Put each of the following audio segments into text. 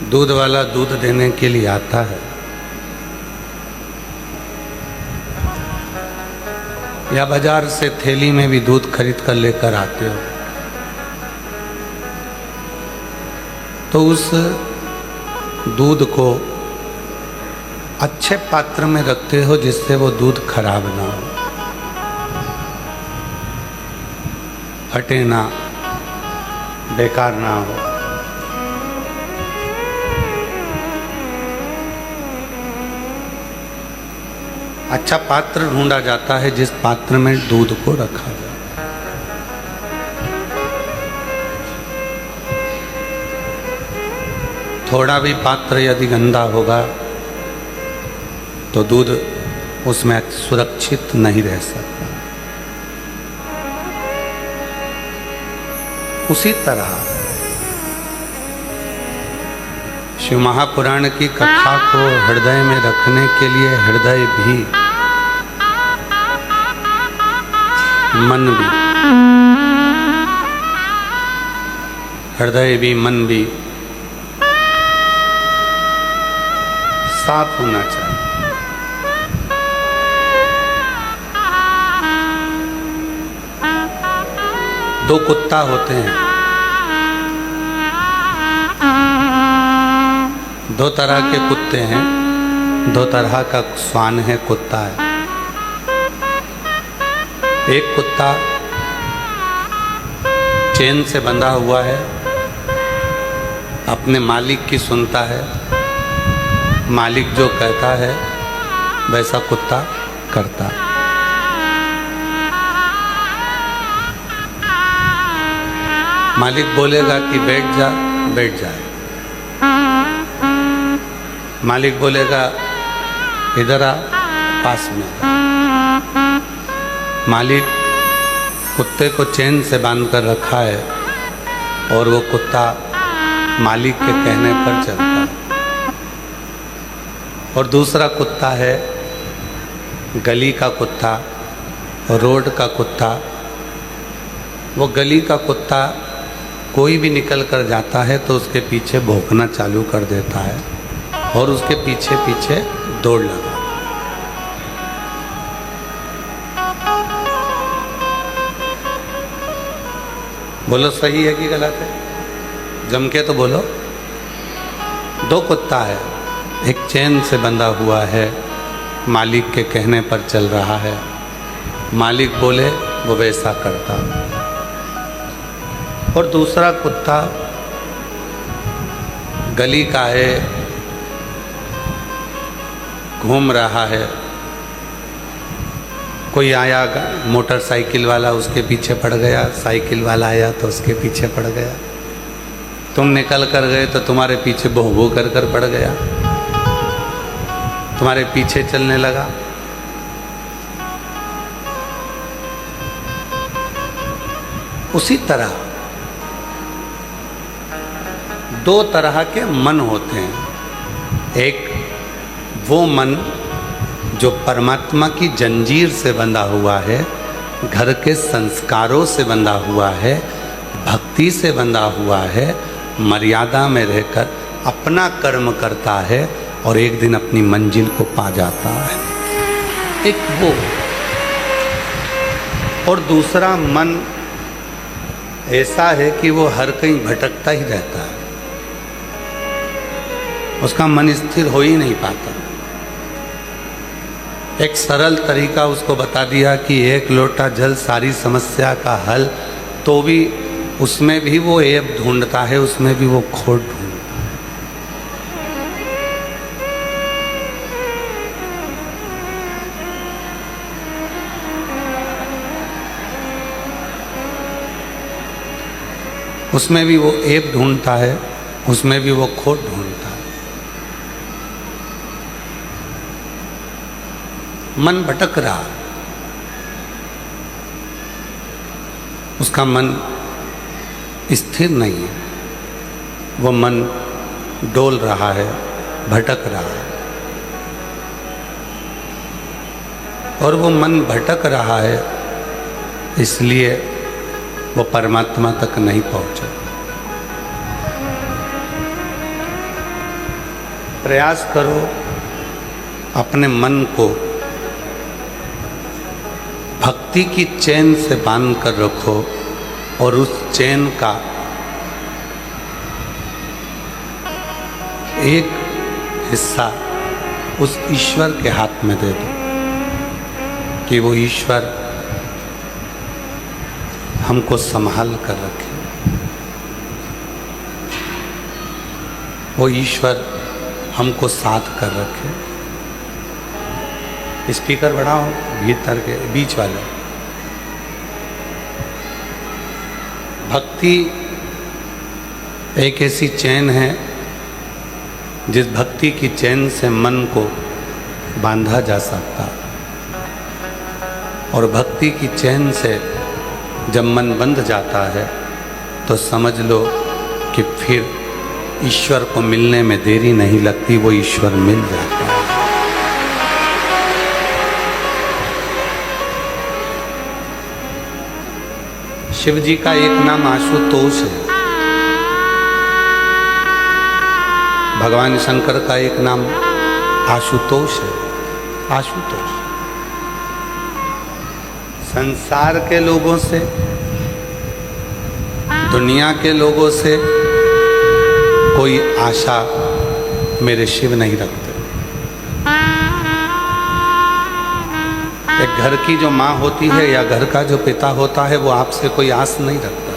दूध वाला दूध देने के लिए आता है या बाजार से थैली में भी दूध खरीद कर लेकर आते हो, तो उस दूध को अच्छे पात्र में रखते हो जिससे वो दूध खराब ना हो, फटे ना, बेकार ना हो। अच्छा पात्र ढूंढा जाता है जिस पात्र में दूध को रखा जाए। थोड़ा भी पात्र यदि गंदा होगा तो दूध उसमें सुरक्षित नहीं रह सकता। उसी तरह शिव महापुराण की कथा को हृदय में रखने के लिए हृदय भी, मन भी, हृदय भी मन भी साफ होना चाहिए। दो कुत्ता होते हैं, दो तरह के कुत्ते हैं, दो तरह का श्वान है, कुत्ता है। एक कुत्ता चेन से बंधा हुआ है, अपने मालिक की सुनता है, मालिक जो कहता है वैसा कुत्ता करता है। मालिक बोलेगा कि बैठ जा, बैठ जाए। मालिक बोलेगा इधर आ, पास में। मालिक कुत्ते को चेन से बांध कर रखा है और वो कुत्ता मालिक के कहने पर चलता है। और दूसरा कुत्ता है गली का कुत्ता, रोड का कुत्ता। वो गली का कुत्ता कोई भी निकल कर जाता है तो उसके पीछे भौंकना चालू कर देता है और उसके पीछे पीछे दौड़ लगा। बोलो सही है कि गलत है? जम के तो बोलो। दो कुत्ता है, एक चेन से बंधा हुआ है, मालिक के कहने पर चल रहा है, मालिक बोले वो वैसा करता। और दूसरा कुत्ता गली का है, घूम रहा है। कोई आया मोटरसाइकिल वाला, उसके पीछे पड़ गया, साइकिल वाला आया तो उसके पीछे पड़ गया। तुम निकल कर गए तो तुम्हारे पीछे भों भों कर कर पड़ गया, तुम्हारे पीछे चलने लगा। उसी तरह दो तरह के मन होते हैं। एक वो मन जो परमात्मा की जंजीर से बंधा हुआ है, घर के संस्कारों से बंधा हुआ है, भक्ति से बंधा हुआ है, मर्यादा में रहकर अपना कर्म करता है और एक दिन अपनी मंजिल को पा जाता है। एक वो। और दूसरा मन ऐसा है कि वो हर कहीं भटकता ही रहता है, उसका मन स्थिर हो ही नहीं पाता। एक सरल तरीका उसको बता दिया कि एक लोटा जल सारी समस्या का हल, तो भी उसमें भी वो ऐब ढूंढता है, उसमें भी वो खोट ढूंढता है। उसमें भी वो ऐब ढूंढता है, उसमें भी वो खोट ढूंढता है। मन भटक रहा, उसका मन स्थिर नहीं है, वो मन डोल रहा है, भटक रहा है। और वो मन भटक रहा है इसलिए वो परमात्मा तक नहीं पहुंचा। प्रयास करो अपने मन को भक्ति की चैन से बांध कर रखो और उस चैन का एक हिस्सा उस ईश्वर के हाथ में दे दो कि वो ईश्वर हमको संभाल कर रखे। वो ईश्वर हमको साथ कर रखे। स्पीकर बढ़ाओ भीतर के बीच वाले। भक्ति एक ऐसी चैन है जिस भक्ति की चैन से मन को बांधा जा सकता, और भक्ति की चैन से जब मन बंध जाता है तो समझ लो कि फिर ईश्वर को मिलने में देरी नहीं लगती, वो ईश्वर मिल जाता है। शिव जी का एक नाम आशुतोष है, भगवान शंकर का एक नाम आशुतोष है। आशुतोष संसार के लोगों से, दुनिया के लोगों से कोई आशा मेरे शिव नहीं रखते। एक घर की जो माँ होती है या घर का जो पिता होता है वो आपसे कोई आस नहीं रखता।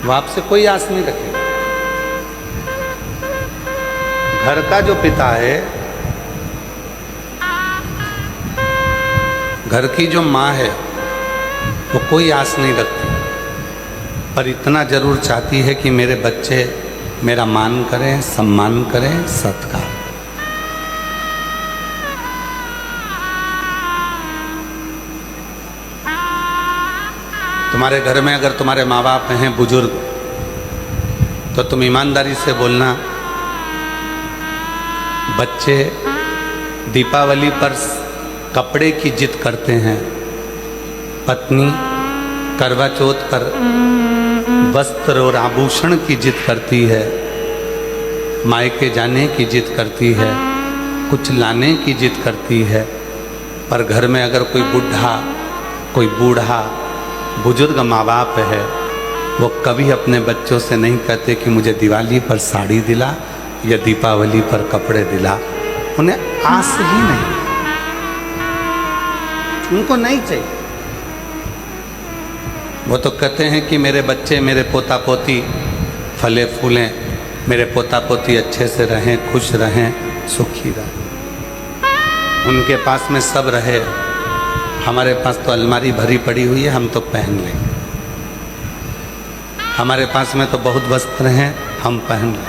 वो आपसे कोई आस नहीं रखेगा। घर का जो पिता है, घर की जो माँ है, वो कोई आस नहीं रखती, पर इतना जरूर चाहती है कि मेरे बच्चे मेरा मान करें, सम्मान करें, सत्कार। तुम्हारे घर में अगर तुम्हारे माँ बाप हैं बुजुर्ग, तो तुम ईमानदारी से बोलना, बच्चे दीपावली पर कपड़े की जिद करते हैं, पत्नी करवा चौथ पर वस्त्र और आभूषण की जिद करती है, मायके जाने की जिद करती है, कुछ लाने की जिद करती है, पर घर में अगर कोई बुढ़ा, कोई बूढ़ा बुजुर्ग माँ बाप है, वो कभी अपने बच्चों से नहीं कहते कि मुझे दिवाली पर साड़ी दिला या दीपावली पर कपड़े दिला। उन्हें आस ही नहीं, उनको नहीं चाहिए। वो तो कहते हैं कि मेरे बच्चे, मेरे पोता पोती फले फूलें, मेरे पोता पोती अच्छे से रहें, खुश रहें, सुखी रहें, उनके पास में सब रहे। हमारे पास तो अलमारी भरी पड़ी हुई है, हम तो पहन लें। हमारे पास में तो बहुत वस्त्र हैं, हम पहन लें।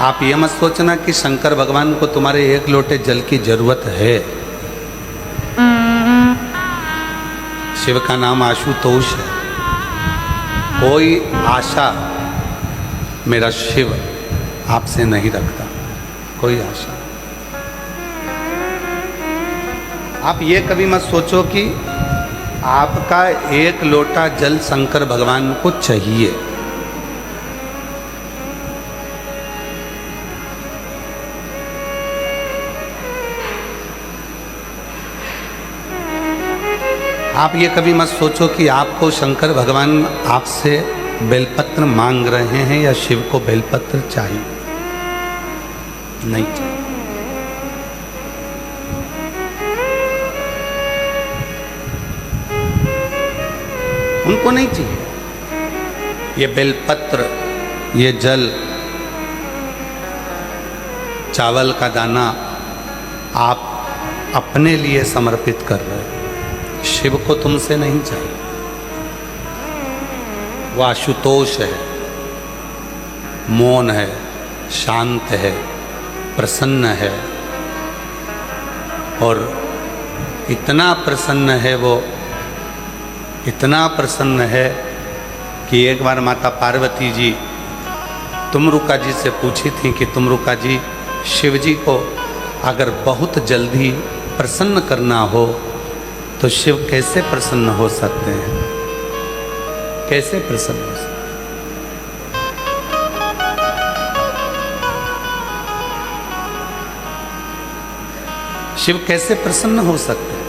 आप ये मत सोचना कि शंकर भगवान को तुम्हारे एक लोटे जल की जरूरत है। शिव का नाम आशुतोष है। कोई आशा मेरा शिव आपसे नहीं रखता, कोई आशा। आप ये कभी मत सोचो कि आपका एक लोटा जल शंकर भगवान को चाहिए। आप ये कभी मत सोचो कि आपको शंकर भगवान आपसे बेलपत्र मांग रहे हैं या शिव को बेलपत्र चाहिए। नहीं चाहिए। उनको नहीं चाहिए। ये बेलपत्र, ये जल, चावल का दाना आप अपने लिए समर्पित कर रहे हैं, शिव को तुमसे नहीं चाहिए। वो आशुतोष है, मौन है, शांत है, प्रसन्न है, और इतना प्रसन्न है वो, इतना प्रसन्न है कि एक बार माता पार्वती जी तुमरुका जी से पूछी थी कि तुमरुका जी, शिव जी को अगर बहुत जल्दी प्रसन्न करना हो तो शिव कैसे प्रसन्न हो सकते हैं? कैसे प्रसन्न हो सकते? शिव कैसे प्रसन्न हो सकते हैं?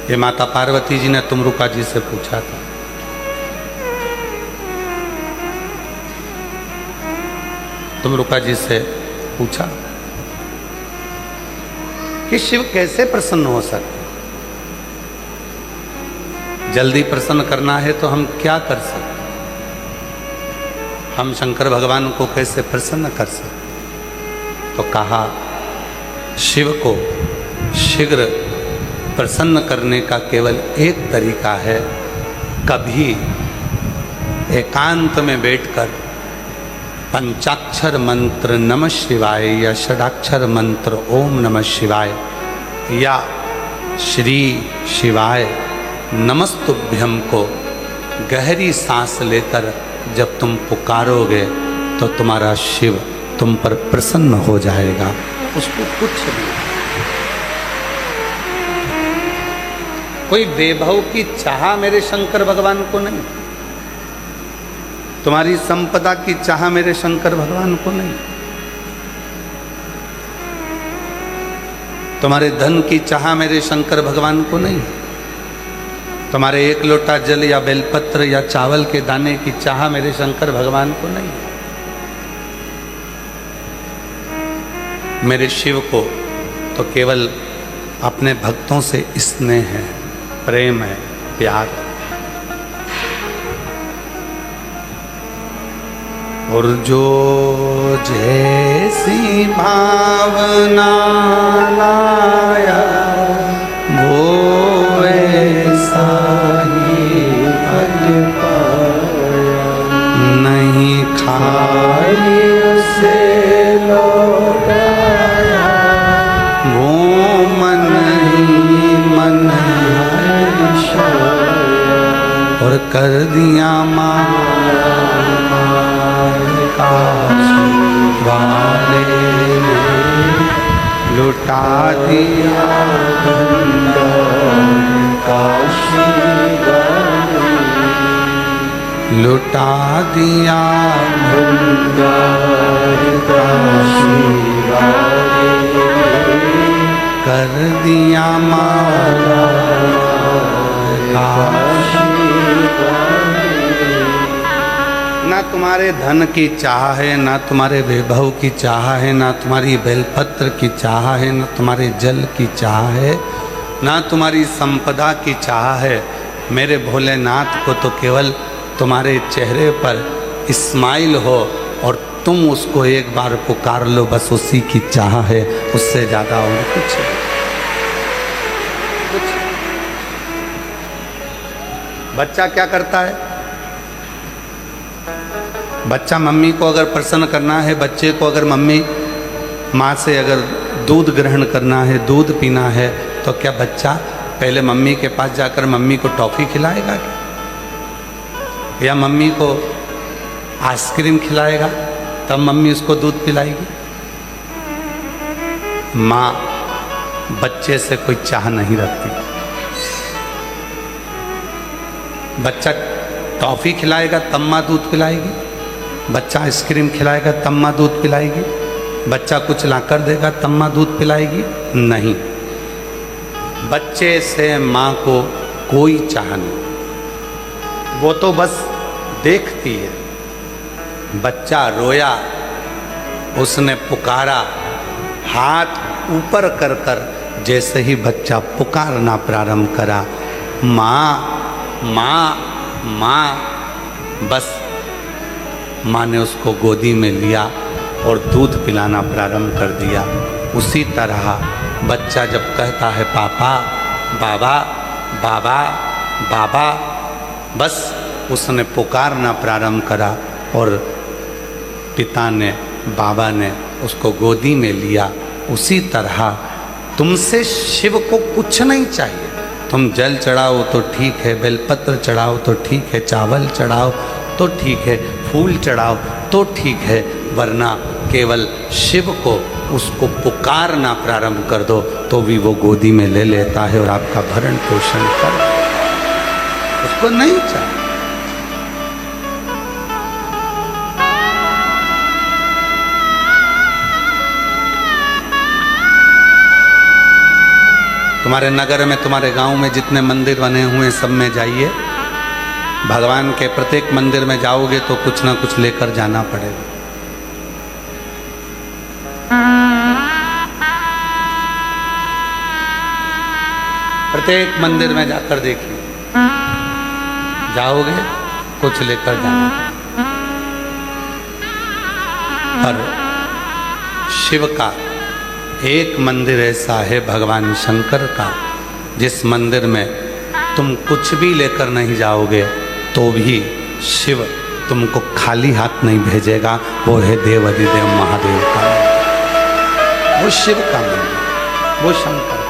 ये माता पार्वती जी ने तुमरुका जी से पूछा था। तुमरुका जी से पूछा कि शिव कैसे प्रसन्न हो सकते? जल्दी प्रसन्न करना है तो हम क्या कर सकते? हम शंकर भगवान को कैसे प्रसन्न कर सकते? तो कहा शिव को शीघ्र प्रसन्न करने का केवल एक तरीका है, कभी एकांत में बैठकर पंचाक्षर मंत्र नमः शिवाय या षडाक्षर मंत्र ओम नमः शिवाय या श्री शिवाय नमस्तुभ्यम को गहरी सांस लेकर जब तुम पुकारोगे तो तुम्हारा शिव तुम पर प्रसन्न हो जाएगा। उसको कुछ नहीं, कोई वैभव की चाह मेरे शंकर भगवान को नहीं, तुम्हारी संपदा की चाह मेरे शंकर भगवान को नहीं, तुम्हारे धन की चाह मेरे शंकर भगवान को नहीं, तुम्हारे एक लोटा जल या बेलपत्र या चावल के दाने की चाह मेरे शंकर भगवान को नहीं। मेरे शिव को तो केवल अपने भक्तों से स्नेह है, प्रेम है, प्यार। और जो जैसी भावना लाया वो ऐसा ही फल पाया, नहीं खाई उसे लौटाया, वो मन ही मन और कर दिया वाले लुटा दिया लुटा दिया कर दिया माला ना तुम्हारे धन की चाह है, ना तुम्हारे वैभव की चाह है, ना तुम्हारी बेलपत्र की चाह है, ना तुम्हारे जल की चाह है, ना तुम्हारी संपदा की चाह है। मेरे भोलेनाथ को तो केवल तुम्हारे चेहरे पर स्माइल हो और तुम उसको एक बार पुकार लो, बस उसी की चाह है, उससे ज़्यादा और कुछ है। बच्चा क्या करता है? बच्चा मम्मी को अगर प्रसन्न करना है, बच्चे को अगर मम्मी माँ से अगर दूध ग्रहण करना है, दूध पीना है, तो क्या बच्चा पहले मम्मी के पास जाकर मम्मी को टॉफ़ी खिलाएगा क्या? या मम्मी को आइसक्रीम खिलाएगा तब मम्मी उसको दूध पिलाएगी? माँ बच्चे से कोई चाह नहीं रखती। बच्चा टॉफ़ी खिलाएगा तब माँ दूध पिलाएगी, बच्चा आइसक्रीम खिलाएगा तब माँ दूध पिलाएगी, बच्चा कुछ ला कर देगा तब माँ दूध पिलाएगी? नहीं, बच्चे से माँ को कोई चाह नहीं, वो तो बस देखती है। बच्चा रोया, उसने पुकारा, हाथ ऊपर कर कर जैसे ही बच्चा पुकारना प्रारंभ करा, माँ माँ माँ, बस माँ ने उसको गोदी में लिया और दूध पिलाना प्रारंभ कर दिया। उसी तरह बच्चा जब कहता है पापा बाबा बाबा बाबा, बस उसने पुकारना प्रारंभ करा और पिता ने, बाबा ने उसको गोदी में लिया। उसी तरह तुमसे शिव को कुछ नहीं चाहिए। तुम जल चढ़ाओ तो ठीक है, बेलपत्र चढ़ाओ तो ठीक है, चावल चढ़ाओ तो ठीक है, फूल चढ़ाओ तो ठीक है, वरना केवल शिव को उसको पुकारना प्रारंभ कर दो तो भी वो गोदी में ले लेता है और आपका भरण पोषण कर, उसको नहीं चाहिए। तुम्हारे नगर में, तुम्हारे गांव में जितने मंदिर बने हुए सब में जाइए, भगवान के प्रत्येक मंदिर में जाओगे तो कुछ ना कुछ लेकर जाना पड़ेगा। प्रत्येक मंदिर में जाकर देखिए, जाओगे कुछ लेकर जाना। पर शिव का एक मंदिर ऐसा है भगवान शंकर का, जिस मंदिर में तुम कुछ भी लेकर नहीं जाओगे तो भी शिव तुमको खाली हाथ नहीं भेजेगा। वो है देवाधिदेव महादेव का, वो शिव का मंदिर, वो शंकर।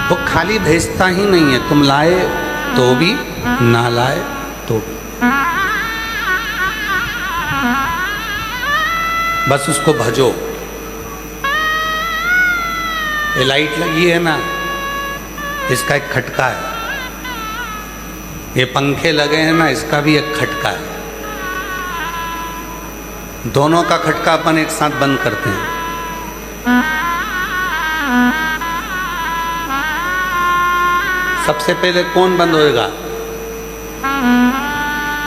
वो खाली भेजता ही नहीं है, तुम लाए तो भी, ना लाए तो भी, बस उसको भजो। ये लाइट लगी है ना, इसका एक खटका है। ये पंखे लगे हैं ना, इसका भी एक खटका है। दोनों का खटका अपन एक साथ बंद करते हैं। सबसे पहले कौन बंद होएगा?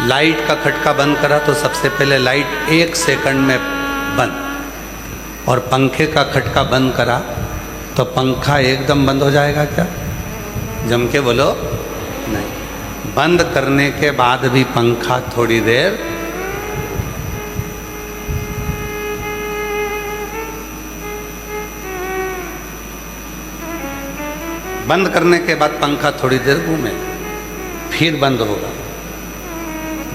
लाइट का खटका बंद करा तो सबसे पहले लाइट 1 सेकंड में बंद, और पंखे का खटका बंद करा तो पंखा एकदम बंद हो जाएगा क्या? जम के बोलो नहीं। बंद करने के बाद भी पंखा थोड़ी देर बंद करने के बाद पंखा थोड़ी देर घूमेगा, फिर बंद होगा।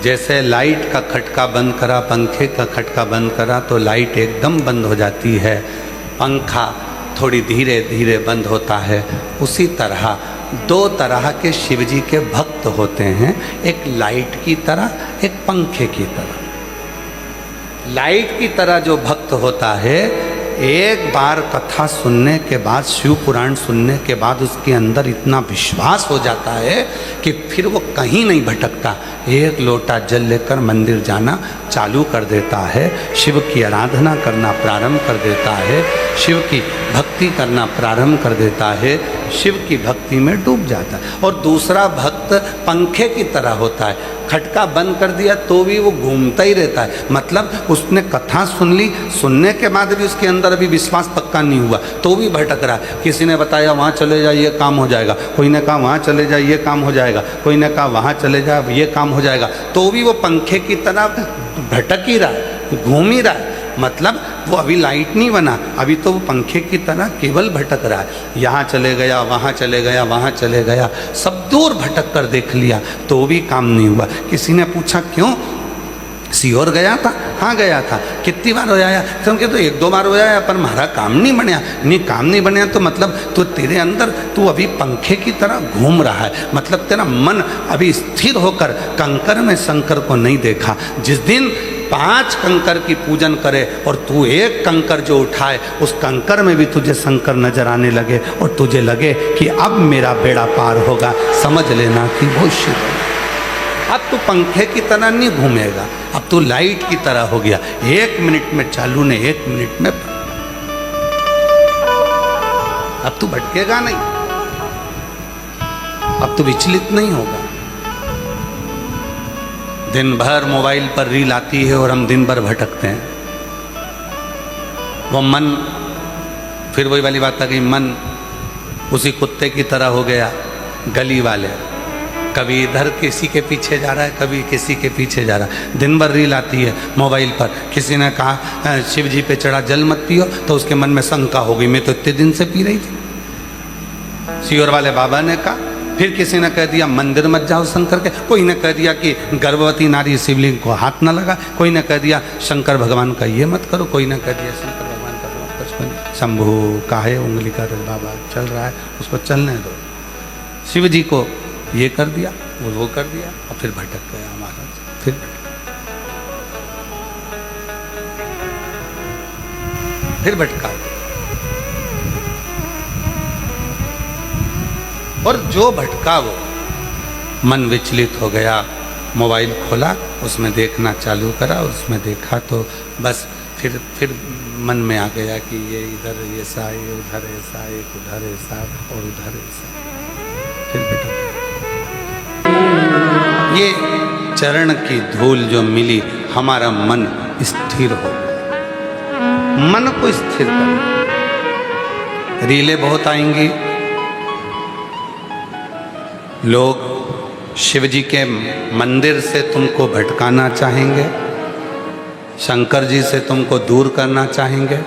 जैसे लाइट का खटका बंद करा, पंखे का खटका बंद करा तो लाइट एकदम बंद हो जाती है, पंखा थोड़ी धीरे धीरे बंद होता है। उसी तरह 2 तरह के शिव जी के भक्त होते हैं, एक लाइट की तरह, एक पंखे की तरह। लाइट की तरह जो भक्त होता है, एक बार कथा सुनने के बाद, शिव पुराण सुनने के बाद उसके अंदर इतना विश्वास हो जाता है कि फिर वो कहीं नहीं भटकता। एक लोटा जल लेकर मंदिर जाना चालू कर देता है, शिव की आराधना करना प्रारंभ कर देता है, शिव की भक्ति करना प्रारंभ कर देता है, शिव की भक्ति में डूब जाता है। और दूसरा भक्त पंखे की तरह होता है, खटका बंद कर दिया तो भी वो घूमता ही रहता है। मतलब उसने कथा सुन ली, सुनने के बाद भी उसके अंदर अभी विश्वास पक्का नहीं हुआ तो भी भटक रहा है। किसी ने बताया वहाँ चले जाए ये काम हो जाएगा, कोई ने कहा वहाँ चले जाए ये काम हो जाएगा, कोई ने कहा वहाँ चले जाए ये काम हो जाएगा, तो भी वो पंखे की तरह भटक ही रहा है, घूम ही रहा है। मतलब वो अभी लाइट नहीं बना, अभी तो वो पंखे की तरह केवल भटक रहा है। यहाँ चले गया, वहाँ चले गया, वहाँ चले गया, सब दूर भटक कर देख लिया तो भी काम नहीं हुआ। किसी ने पूछा क्यों? सीहोर गया था? हाँ गया था। कितनी बार हो आया? क्योंकि तो 1-2 बार हो आया, पर हमारा काम नहीं बनया। नहीं काम नहीं बनया तो मतलब तो तेरे अंदर तू अभी पंखे की तरह घूम रहा है, मतलब तेरा मन अभी स्थिर होकर कंकर में शंकर को नहीं देखा। जिस दिन 5 कंकर की पूजन करे और तू एक कंकर जो उठाए, उस कंकर में भी तुझे शंकर नजर आने लगे और तुझे लगे कि अब मेरा बेड़ा पार होगा, समझ लेना कि वो शिव है। अब तू पंखे की तरह नहीं घूमेगा, अब तू लाइट की तरह हो गया। 1 मिनट में चालू ने 1 मिनट में, अब तू भटकेगा नहीं, अब तू विचलित नहीं होगा। दिन भर मोबाइल पर रील आती है और हम दिन भर भटकते हैं। वो मन, फिर वही वाली बात आ गई, मन उसी कुत्ते की तरह हो गया, गली वाले, कभी इधर किसी के पीछे जा रहा है, कभी किसी के पीछे जा रहा है। दिन भर रील आती है मोबाइल पर। किसी ने कहा शिव जी पे चढ़ा जल मत पियो, तो उसके मन में शंका हो गई, मैं तो इतने दिन से पी रही थी। सीहोर वाले बाबा ने कहा, फिर किसी ने कह दिया मंदिर मत जाओ शंकर के, कोई ने कह दिया कि गर्भवती नारी शिवलिंग को हाथ न लगा, कोई ने कह दिया शंकर भगवान का ये मत करो, कोई ने कह दिया शंकर भगवान का शंभू काहे उंगली कर बाबा चल रहा है, उसको चलने दो। शिव जी को ये कर दिया, वो कर दिया, और फिर भटक गया महाराज। फिर भटका। और जो भटका वो मन विचलित हो गया, मोबाइल खोला, उसमें देखना चालू करा, उसमें देखा तो बस फिर मन में आ गया कि ये इधर ऐसा है, उधर ऐसा है, उधर ऐसा और उधर ऐसा, फिर भटक गया। ये चरण की धूल जो मिली, हमारा मन स्थिर हो, मन को स्थिर कर। रीलें बहुत आएंगी, लोग शिव जी के मंदिर से तुमको भटकाना चाहेंगे, शंकर जी से तुमको दूर करना चाहेंगे।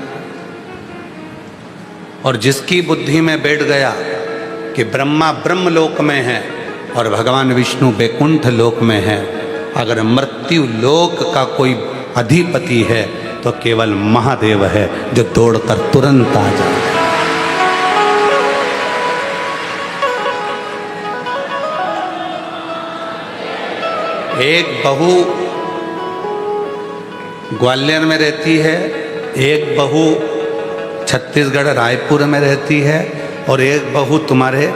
और जिसकी बुद्धि में बैठ गया कि ब्रह्मा ब्रह्म लोक में है और भगवान विष्णु बैकुंठ लोक में है, अगर मृत्यु लोक का कोई अधिपति है तो केवल महादेव है, जो दौड़कर तुरंत आ जाए। एक बहू ग्वालियर में रहती है, एक बहू छत्तीसगढ़ रायपुर में रहती है, और एक बहू तुम्हारे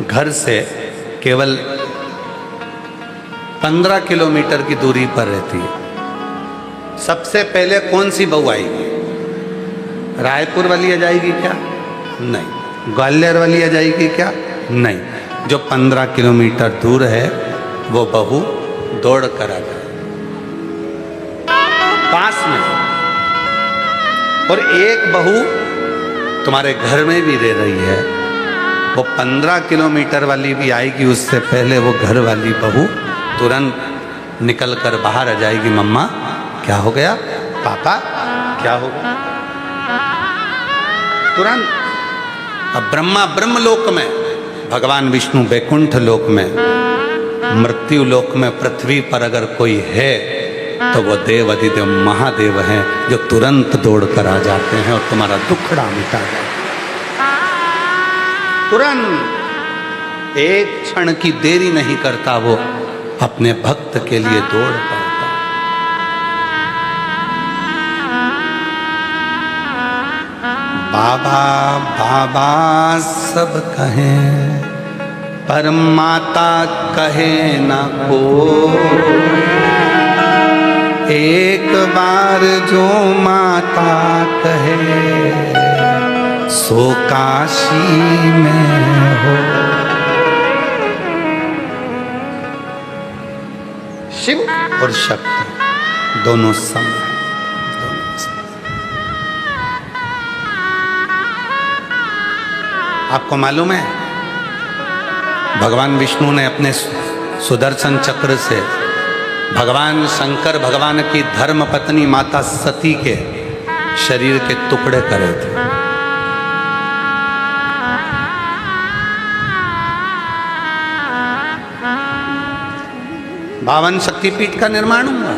घर से केवल 15 किलोमीटर की दूरी पर रहती है। सबसे पहले कौन सी बहू आएगी? रायपुर वाली आ जाएगी क्या? नहीं। ग्वालियर वाली आ जाएगी क्या? नहीं। जो 15 किलोमीटर दूर है वो बहू दौड़ कर आ जाए पास में। और एक बहू तुम्हारे घर में भी रह रही है, वो 15 किलोमीटर वाली भी आएगी, उससे पहले वो घर वाली बहू तुरंत निकल कर बाहर आ जाएगी। मम्मा क्या हो गया? पापा क्या हो गया? तुरंत। अब ब्रह्मा ब्रह्म लोक में, भगवान विष्णु बैकुंठ लोक में, मृत्यु लोक में पृथ्वी पर अगर कोई है तो वो देव अधिदेव महादेव हैं, जो तुरंत दौड़ कर आ जाते हैं और तुम्हारा दुखड़ा मिटा जाते हैं। तुरंत एक क्षण की देरी नहीं करता, वो अपने भक्त के लिए दौड़ पड़ता। बाबा बाबा सब कहें, पर माता कहे न को। एक बार जो माता कहे, सो काशी में हो। शिव और शक्ति दोनों सम हैं। आपको मालूम है, भगवान विष्णु ने अपने सुदर्शन चक्र से भगवान शंकर भगवान की धर्म पत्नी माता सती के शरीर के टुकड़े करे थे। बावन शक्तिपीठ का निर्माण हुआ।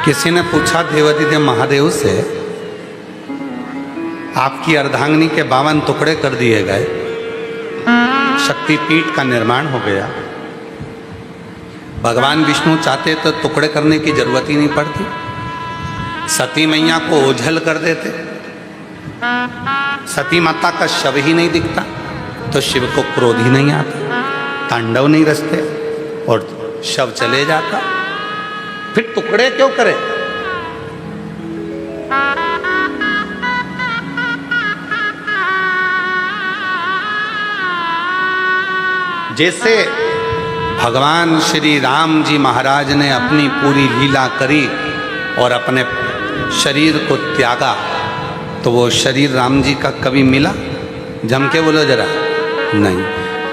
किसी ने पूछा देवाधिदेव महादेव से, आपकी अर्धांगिनी के 52 टुकड़े कर दिए गए, शक्तिपीठ का निर्माण हो गया, भगवान विष्णु चाहते तो टुकड़े करने की जरूरत ही नहीं पड़ती, सती मैया को ओझल कर देते, सती माता का शव ही नहीं दिखता, तो शिव को क्रोध ही नहीं आता, तांडव नहीं रचते और शव चले जाता। फिर टुकड़े क्यों करे? जैसे भगवान श्री राम जी महाराज ने अपनी पूरी लीला करी और अपने शरीर को त्यागा, तो वो शरीर राम जी का कभी मिला? जम के बोलो जरा। नहीं।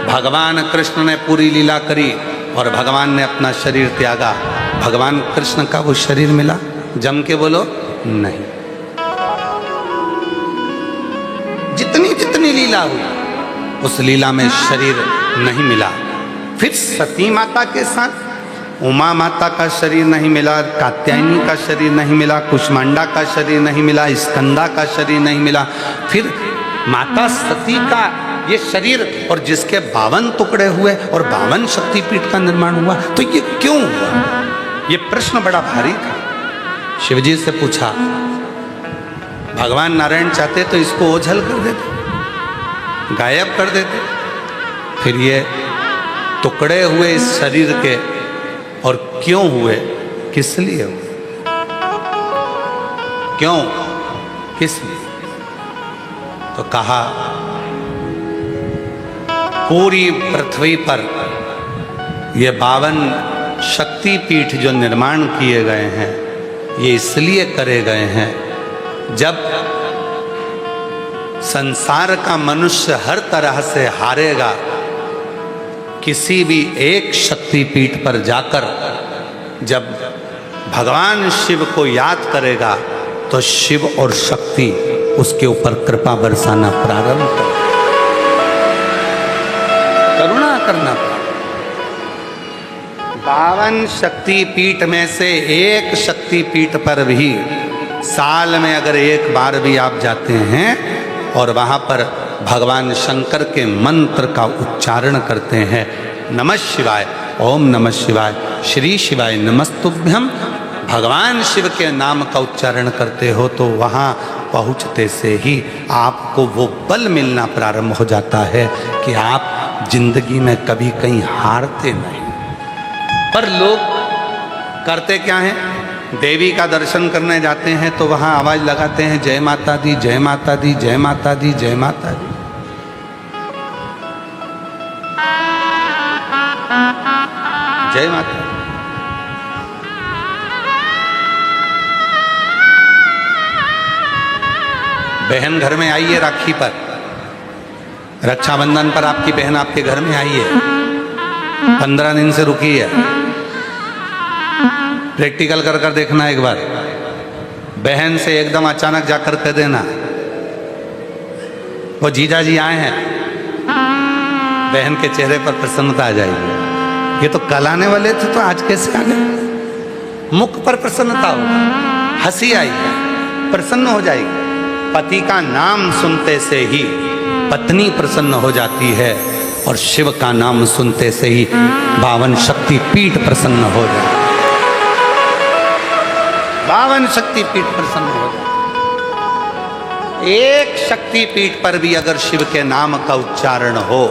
भगवान कृष्ण ने पूरी लीला करी और भगवान ने अपना शरीर त्यागा, भगवान कृष्ण का वो शरीर मिला? जम के बोलो। नहीं। जितनी जितनी लीला हुई उस लीला में शरीर नहीं मिला। फिर सती माता के साथ उमा माता का शरीर नहीं मिला, कात्यायनी का शरीर नहीं मिला, कुष्मांडा का शरीर नहीं मिला, स्कंदा का शरीर नहीं मिला, फिर माता सती का ये शरीर और जिसके 52 टुकड़े हुए और 52 शक्तिपीठ का निर्माण हुआ, तो ये क्यों हुआ? ये प्रश्न बड़ा भारी था। शिवजी से पूछा, भगवान नारायण चाहते तो इसको ओझल कर देते, गायब कर देते, फिर ये टुकड़े हुए इस शरीर के और क्यों हुए, किस लिए हुए, क्यों, किस लिए? तो कहा पूरी पृथ्वी पर ये 52 शक्तिपीठ जो निर्माण किए गए हैं, ये इसलिए करे गए हैं जब संसार का मनुष्य हर तरह से हारेगा, किसी भी एक शक्तिपीठ पर जाकर जब भगवान शिव को याद करेगा तो शिव और शक्ति उसके ऊपर कृपा बरसाना प्रारंभ कर, करुणा करना। 52 शक्तिपीठ में से एक शक्तिपीठ पर भी साल में अगर एक बार भी आप जाते हैं और वहाँ पर भगवान शंकर के मंत्र का उच्चारण करते हैं, नमः शिवाय, ओम नमः शिवाय, श्री शिवाय नमस्तुभ्यम, भगवान शिव के नाम का उच्चारण करते हो, तो वहाँ पहुँचते से ही आपको वो बल मिलना प्रारंभ हो जाता है कि आप जिंदगी में कभी कहीं हारते नहीं। पर लोग करते क्या हैं? देवी का दर्शन करने जाते हैं तो वहाँ आवाज लगाते हैं, जय माता दी, जय माता दी, जय माता दी, जय माता दी। जय माता दी। बहन घर में आई है राखी पर, रक्षाबंधन पर आपकी बहन आपके घर में आई है, 15 दिन से रुकी है। प्रैक्टिकल कर कर देखना एक बार, बहन से एकदम अचानक जाकर कह देना, वो जीजा जी आए हैं, बहन के चेहरे पर प्रसन्नता आ जाएगी। ये तो कल आने वाले थे तो आज कैसे आ गए? मुख पर प्रसन्नता होगी, हंसी आएगी, प्रसन्न हो जाएगी। पति का नाम सुनते से ही पत्नी प्रसन्न हो जाती है और शिव का नाम सुनते से ही 52 शक्तिपीठ प्रसन्न हो जाए, 52 शक्तिपीठ प्रसन्न हो जाए। एक शक्तिपीठ पर भी अगर शिव के नाम का उच्चारण हो,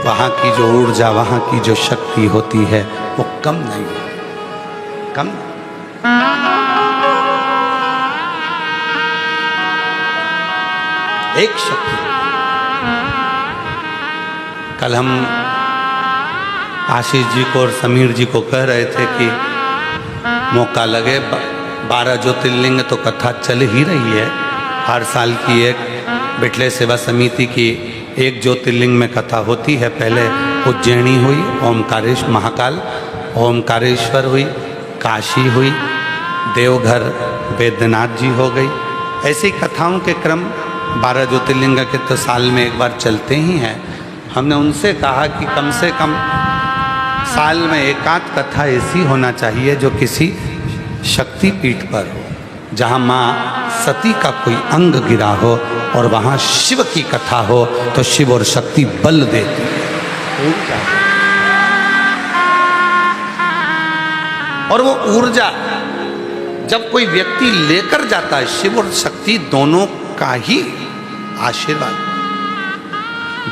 वहां की जो ऊर्जा, वहां की जो शक्ति होती है वो कम नहीं है, कम नहीं। एक शक्ति। कल हम आशीष जी को और समीर जी को कह रहे थे कि मौका लगे, 12 ज्योतिर्लिंग तो कथा चल ही रही है। हर साल की एक बिटले सेवा समिति की एक ज्योतिर्लिंग में कथा होती है। पहले उज्जैनी हुई, ओमकारेश महाकाल, ओमकारेश्वर हुई, काशी हुई, देवघर वैद्यनाथ जी हो गई। ऐसी कथाओं के क्रम 12 ज्योतिर्लिंग के तो साल में एक बार चलते ही हैं। हमने उनसे कहा कि कम से कम साल में एक आध कथा ऐसी होना चाहिए जो किसी शक्तिपीठ पर हो, जहाँ माँ सती का कोई अंग गिरा हो और वहाँ शिव की कथा हो तो शिव और शक्ति बल देती है, और वो ऊर्जा जब कोई व्यक्ति लेकर जाता है, शिव और शक्ति दोनों का ही आशीर्वाद,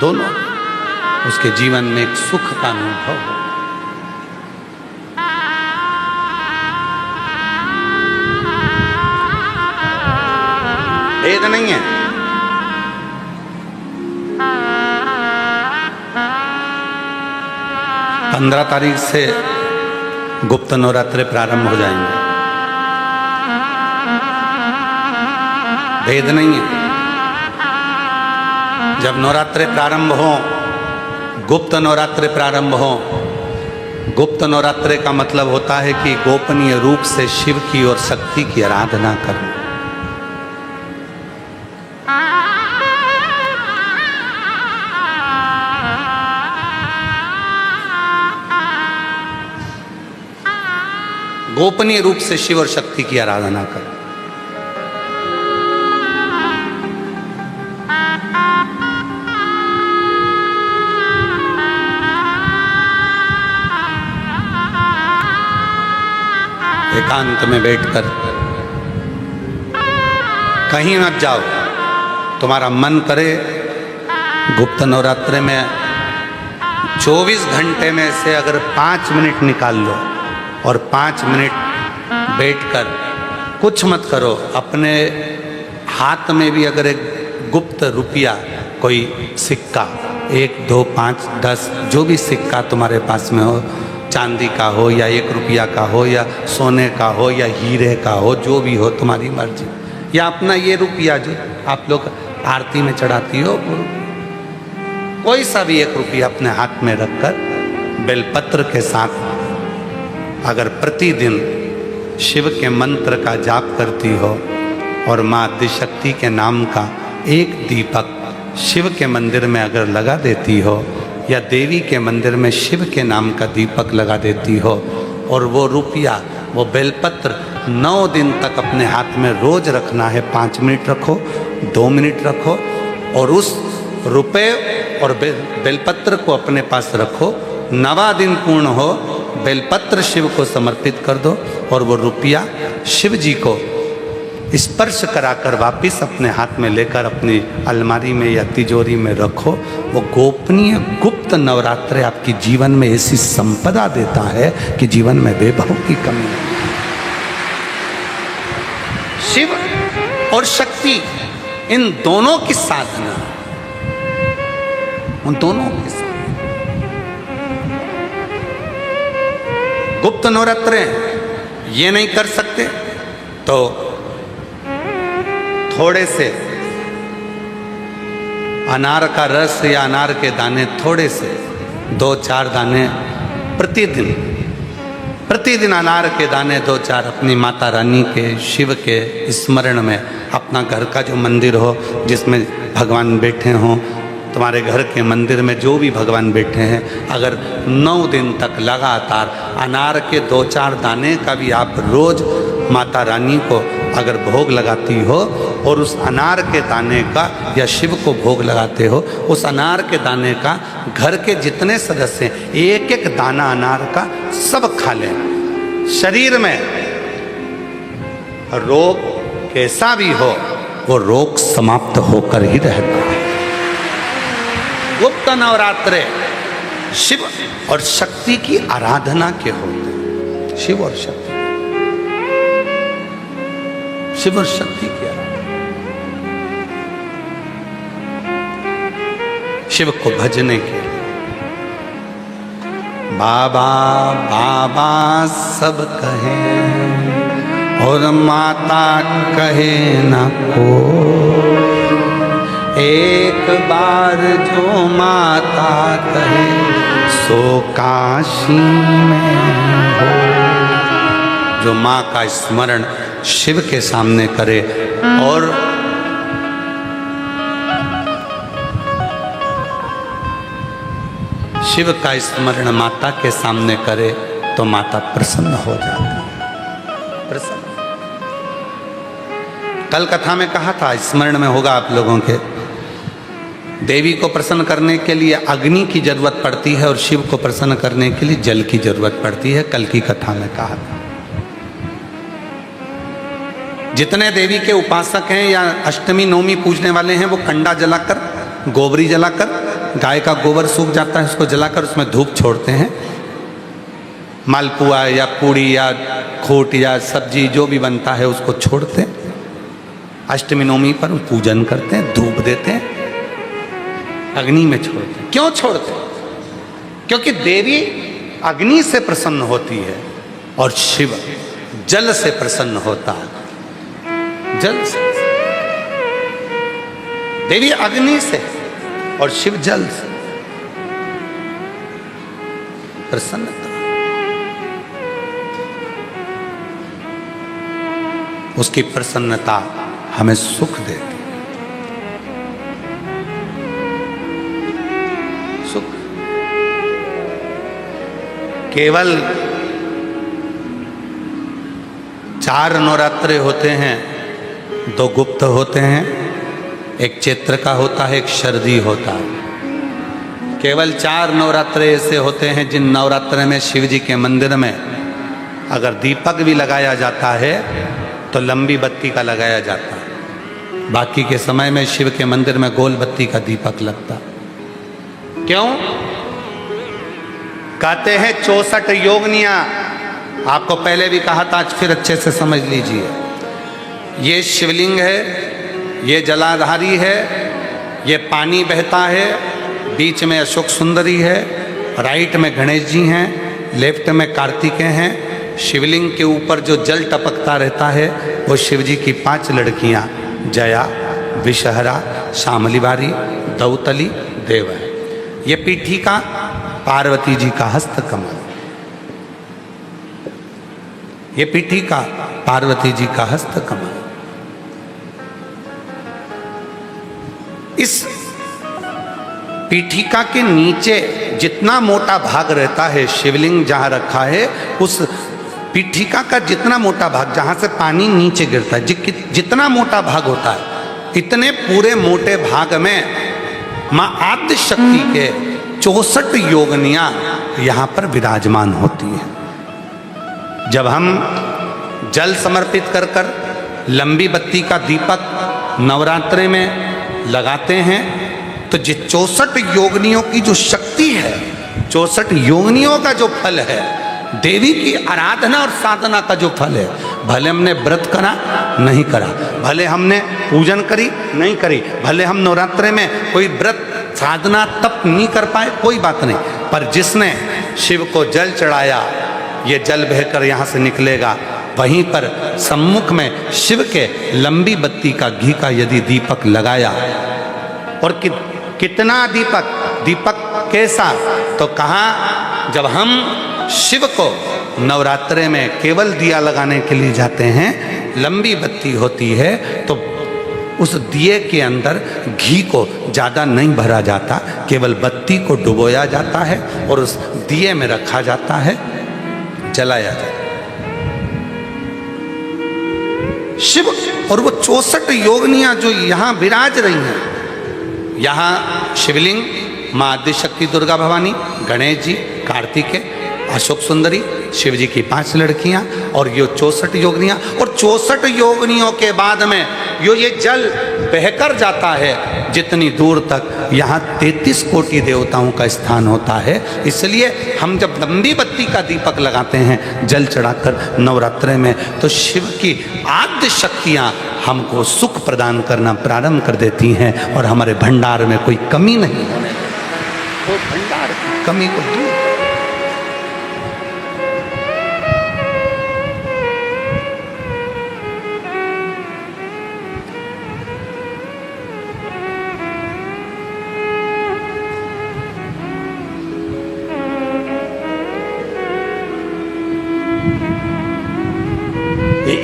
दोनों उसके जीवन में एक सुख का अनुभव हो। भेद नहीं है। पंद्रह तारीख से गुप्त नवरात्रे प्रारंभ हो जाएंगे, भेद नहीं है। जब नवरात्रे प्रारंभ हो, गुप्त नवरात्रे प्रारंभ हो, गुप्त नवरात्रे का मतलब होता है कि गोपनीय रूप से शिव की और शक्ति की आराधना करना। गोपनीय रूप से शिव और शक्ति की आराधना करो। एकांत में बैठकर कहीं मत जाओ। तुम्हारा मन करे गुप्त नवरात्रि में 24 घंटे में से अगर 5 मिनट निकाल लो और 5 मिनट बैठकर कुछ मत करो। अपने हाथ में भी अगर एक गुप्त रुपया, कोई सिक्का, 1, 2, 5, 10 जो भी सिक्का तुम्हारे पास में हो, चांदी का हो या 1 रुपया का हो या सोने का हो या हीरे का हो, जो भी हो तुम्हारी मर्जी, या अपना ये रुपया जो आप लोग आरती में चढ़ाती हो, कोई सा भी 1 रुपया अपने हाथ में रखकर बेलपत्र के साथ अगर प्रतिदिन शिव के मंत्र का जाप करती हो और माँ आदिशक्ति के नाम का एक दीपक शिव के मंदिर में अगर लगा देती हो या देवी के मंदिर में शिव के नाम का दीपक लगा देती हो और वो रुपया, वो बेलपत्र 9 दिन तक अपने हाथ में रोज रखना है। 5 मिनट रखो, 2 मिनट रखो और उस रुपए और बेलपत्र को अपने पास रखो। 9वां दिन पूर्ण हो, बेलपत्र शिव को समर्पित कर दो और वो रुपया शिव जी को स्पर्श कराकर वापिस अपने हाथ में लेकर अपनी अलमारी में या तिजोरी में रखो। वो गोपनीय गुप्त नवरात्रि आपकी जीवन में ऐसी संपदा देता है कि जीवन में बेबहू की कमी नहीं। शिव और शक्ति इन दोनों की साधना, उन दोनों के साथ गुप्त नवरात्रे ये नहीं कर सकते तो थोड़े से अनार का रस या अनार के दाने, थोड़े से 2-4 दाने प्रतिदिन अनार के दाने 2-4 अपनी माता रानी के, शिव के स्मरण में, अपना घर का जो मंदिर हो जिसमें भगवान बैठे हों, तुम्हारे घर के मंदिर में जो भी भगवान बैठे हैं, अगर 9 दिन तक लगातार अनार के 2-4 दाने का भी आप रोज माता रानी को अगर भोग लगाती हो और उस अनार के दाने का या शिव को भोग लगाते हो, उस अनार के दाने का घर के जितने सदस्य 1-1 दाना अनार का सब खा लें। शरीर में रोग कैसा भी हो वो रोग समाप्त होकर ही रहता है। गुप्त नवरात्रे शिव और शक्ति की आराधना के होते हैं। शिव और शक्ति, शिव और शक्ति की आराधना, शिव को भजने के लिए बाबा बाबा सब कहे और माता कहे न को, एक बार जो माता कहे सो काशी में हो। जो माँ का स्मरण शिव के सामने करे और शिव का स्मरण माता के सामने करे तो माता प्रसन्न हो जाती है। प्रसन्न। कल कथा में कहा था, स्मरण में होगा आप लोगों के, देवी को प्रसन्न करने के लिए अग्नि की जरूरत पड़ती है और शिव को प्रसन्न करने के लिए जल की जरूरत पड़ती है। कल की कथा में कहा था। जितने देवी के उपासक हैं या अष्टमी नवमी पूजने वाले हैं वो कंडा जलाकर, गोबरी जलाकर, गाय का गोबर सूख जाता है उसको जलाकर उसमें धूप छोड़ते हैं। मालपुआ या पूड़ी या खोट या सब्जी जो भी बनता है उसको छोड़ते हैं। अष्टमी नवमी पर पूजन करते हैं, धूप देते हैं, अग्नि में छोड़ते हैं। क्यों छोड़ते हैं? क्योंकि देवी अग्नि से प्रसन्न होती है और शिव जल से प्रसन्न होता है। जल से, देवी अग्नि से और शिव जल से प्रसन्नता। उसकी प्रसन्नता हमें सुख देती, सुख। केवल 4 नवरात्रे होते हैं, 2 गुप्त होते हैं, एक चैत्र का होता है, एक शरदी होता है। केवल 4 नवरात्रे ऐसे होते हैं जिन नवरात्रे में शिव जी के मंदिर में अगर दीपक भी लगाया जाता है तो लंबी बत्ती का लगाया जाता है। बाकी के समय में शिव के मंदिर में गोल बत्ती का दीपक लगता। क्यों? कहते हैं 64 योगनियां। आपको पहले भी कहा था, आज फिर अच्छे से समझ लीजिए। ये शिवलिंग है, ये जलाधारी है, ये पानी बहता है, बीच में अशोक सुंदरी है, राइट में गणेश जी हैं, लेफ्ट में कार्तिकेय हैं। शिवलिंग के ऊपर जो जल टपकता रहता है वो शिव जी की 5 लड़कियां जया, विषहरा, शामलीबारी, दौतली, देव है। ये पीठिका पार्वती जी का हस्त कमल, ये पीठिका पार्वती जी का हस्त कमल। इस पीठिका के नीचे जितना मोटा भाग रहता है, शिवलिंग जहां रखा है उस पीठिका का जितना मोटा भाग, जहां से पानी नीचे गिरता है, जितना मोटा भाग होता है, इतने पूरे मोटे भाग में मां आद्य शक्ति के 64 योगनियां यहां पर विराजमान होती हैं। जब हम जल समर्पित कर कर लंबी बत्ती का दीपक नवरात्रे में लगाते हैं तो ये 64 योगनियों की जो शक्ति है, 64 योगनियों का जो फल है, देवी की आराधना और साधना का जो फल है, भले हमने व्रत करा नहीं करा, भले हमने पूजन करी नहीं करी, भले हम नवरात्रे में कोई व्रत साधना तप नहीं कर पाए, कोई बात नहीं, पर जिसने शिव को जल चढ़ाया, ये जल बहकर यहाँ से निकलेगा। वहीं पर सम्मुख में शिव के लंबी बत्ती का घी का यदि दीपक लगाया, और कितना दीपक कैसा, तो कहा जब हम शिव को नवरात्रे में केवल दिया लगाने के लिए जाते हैं, लंबी बत्ती होती है, तो उस दिए के अंदर घी को ज़्यादा नहीं भरा जाता, केवल बत्ती को डुबोया जाता है और उस दिए में रखा जाता है, जलाया जाता है। शिव और वो 64 योगनियां जो यहाँ विराज रही हैं, यहाँ शिवलिंग माँ आदिशक्ति दुर्गा भवानी, गणेश जी, कार्तिकेय, अशोक सुंदरी, शिव जी की 5 लड़कियां और ये 64 योगनियां, और 64 योगनियों के बाद में ये जल बहकर जाता है जितनी दूर तक, यहाँ 33 कोटि देवताओं का स्थान होता है। इसलिए हम जब लंबी बत्ती का दीपक लगाते हैं जल चढ़ाकर नवरात्रे में, तो शिव की आद्य शक्तियाँ हमको सुख प्रदान करना प्रारंभ कर देती हैं और हमारे भंडार में कोई कमी नहीं होने, वो भंडार की कमी को दूर।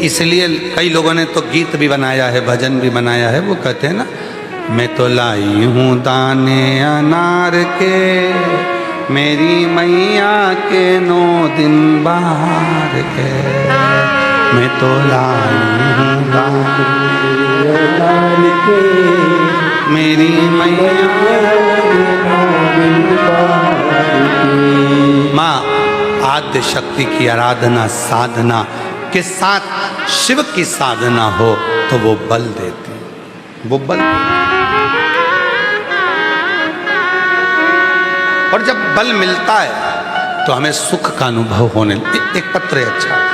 इसलिए कई लोगों ने तो गीत भी बनाया है, भजन भी बनाया है। वो कहते हैं ना, मैं तो लाई हूँ दाने अनार के, मेरी मैया के 9 दिन बाहर के, मैं तो लाई हूँ दाने अनार के, मेरी मैया के 9 दिन बाहर के। माँ आद्य शक्ति की आराधना साधना के साथ शिव की साधना हो तो वो बल देती है, वो बल। और जब बल मिलता है तो हमें सुख का अनुभव होने। एक पत्र है, अच्छा है।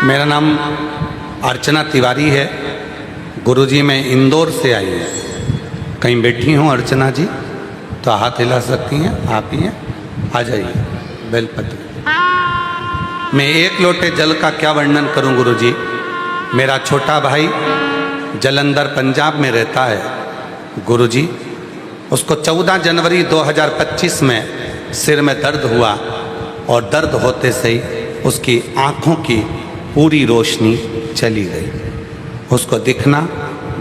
मेरा नाम अर्चना तिवारी है। गुरुजी मैं इंदौर से आई हूँ। कहीं बैठी हूँ अर्चना जी तो हाथ हिला सकती हैं, आप ही हैं, आ जाइए। बेलपत्र मैं एक लोटे जल का क्या वर्णन करूं गुरुजी। मेरा छोटा भाई जलंधर पंजाब में रहता है गुरुजी। उसको 14 जनवरी 2025 में सिर में दर्द हुआ और दर्द होते से ही उसकी आँखों की पूरी रोशनी चली गई, उसको दिखना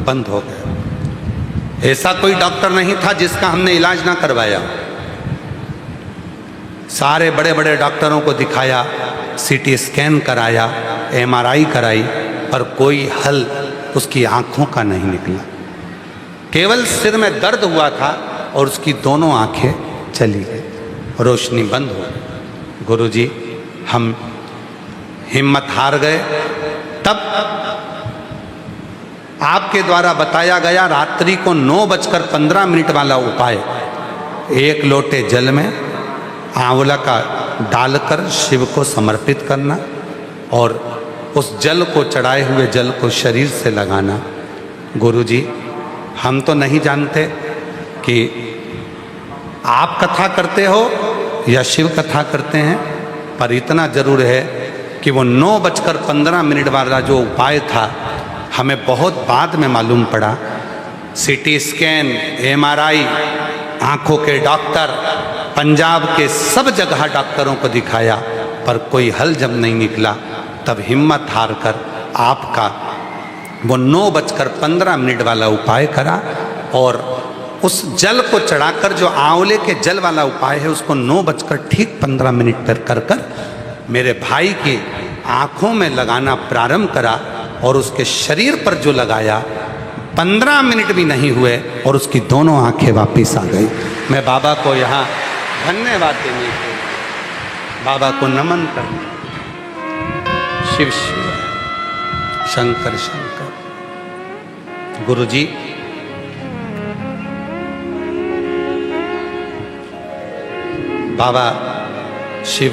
बंद हो गया। ऐसा कोई डॉक्टर नहीं था जिसका हमने इलाज ना करवाया। सारे बड़े बड़े डॉक्टरों को दिखाया, सीटी स्कैन कराया, एमआरआई कराई, पर कोई हल उसकी आँखों का नहीं निकला। केवल सिर में दर्द हुआ था और उसकी दोनों आँखें चली गई, रोशनी बंद हो गई। गुरुजी हम हिम्मत हार गए। तब आपके द्वारा बताया गया रात्रि को 9:15 वाला उपाय, एक लोटे जल में आंवला का डालकर शिव को समर्पित करना और उस जल को, चढ़ाए हुए जल को शरीर से लगाना। गुरुजी हम तो नहीं जानते कि आप कथा करते हो या शिव कथा करते हैं, पर इतना जरूर है कि वो 9:15 वाला जो उपाय था हमें बहुत बाद में मालूम पड़ा। सीटी स्कैन, एमआरआई, आँखों के डॉक्टर, पंजाब के सब जगह डॉक्टरों को दिखाया, पर कोई हल जब नहीं निकला तब हिम्मत हार कर आपका वो 9:15 वाला उपाय करा और उस जल को चढ़ाकर, जो आंवले के जल वाला उपाय है, उसको 9:15 पर कर मेरे भाई की आँखों में लगाना प्रारंभ करा और उसके शरीर पर जो लगाया 15 मिनट भी नहीं हुए और उसकी दोनों आंखें वापस आ गई। मैं बाबा को यहाँ धन्यवाद देने के, बाबा को नमन करने, शिव शिव शंकर शंकर। गुरुजी बाबा शिव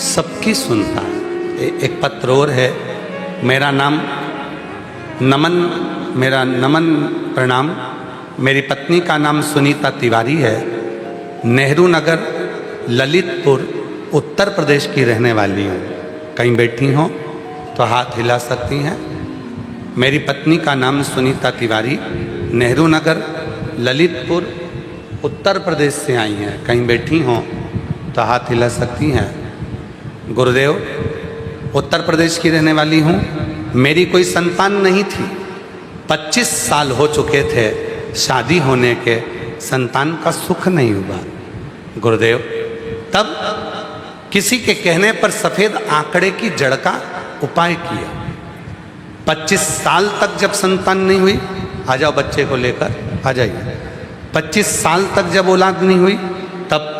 सबकी सुनता है। एक पत्र और है, मेरा नाम नमन, मेरा नमन प्रणाम। मेरी पत्नी का नाम सुनीता तिवारी है, नेहरू नगर ललितपुर उत्तर प्रदेश की रहने वाली हूँ। कहीं बैठी हों तो हाथ हिला सकती हैं। मेरी पत्नी का नाम सुनीता तिवारी, नेहरू नगर ललितपुर उत्तर प्रदेश से आई हैं। कहीं बैठी हों तो हाथ हिला सकती हैं। गुरुदेव उत्तर प्रदेश की रहने वाली हूँ। मेरी कोई संतान नहीं थी, 25 साल हो चुके थे शादी होने के, संतान का सुख नहीं हुआ। गुरुदेव तब किसी के कहने पर सफ़ेद आंकड़े की जड़ का उपाय किया। 25 साल तक जब संतान नहीं हुई, आ जाओ बच्चे को लेकर आ जाइए। 25 साल तक जब औलाद नहीं हुई, तब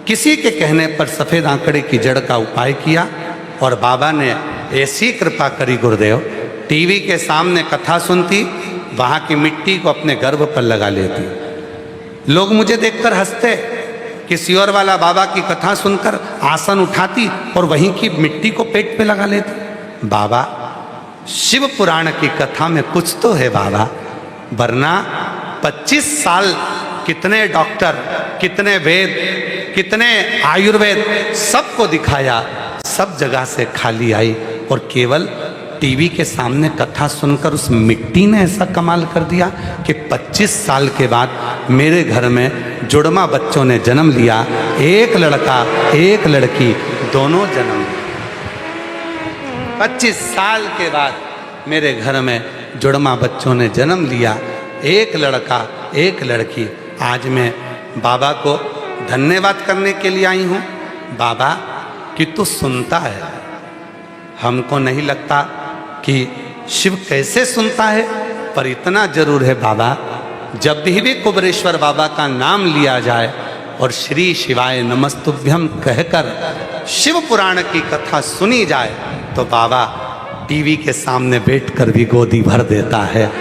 किसी के कहने पर सफ़ेद आंकड़े की जड़ का उपाय किया और बाबा ने ऐसी कृपा करी गुरुदेव, टीवी के सामने कथा सुनती, वहाँ की मिट्टी को अपने गर्भ पर लगा लेती। लोग मुझे देखकर हंसते। किसी और वाला बाबा की कथा सुनकर आसन उठाती और वहीं की मिट्टी को पेट पे लगा लेती। बाबा शिव पुराण की कथा में कुछ तो है बाबा, वरना 25 साल कितने डॉक्टर, कितने वेद, कितने आयुर्वेद, सबको दिखाया, सब जगह से खाली आई और केवल टीवी के सामने कथा सुनकर उस मिट्टी ने ऐसा कमाल कर दिया कि 25 साल के बाद मेरे घर में जुड़वा बच्चों ने जन्म लिया। एक लड़का एक लड़की, दोनों जन्म लिए। 25 साल के बाद मेरे घर में जुड़वा बच्चों ने जन्म लिया, एक लड़का एक लड़की। आज मैं बाबा को धन्यवाद करने के लिए आई हूँ। बाबा कि तू सुनता है, हमको नहीं लगता कि शिव कैसे सुनता है, पर इतना जरूर है बाबा, जब भी कुबरेश्वर बाबा का नाम लिया जाए और श्री शिवाय नमस्तुभ्यम कहकर शिव पुराण की कथा सुनी जाए तो बाबा टीवी के सामने बैठकर भी गोदी भर देता है।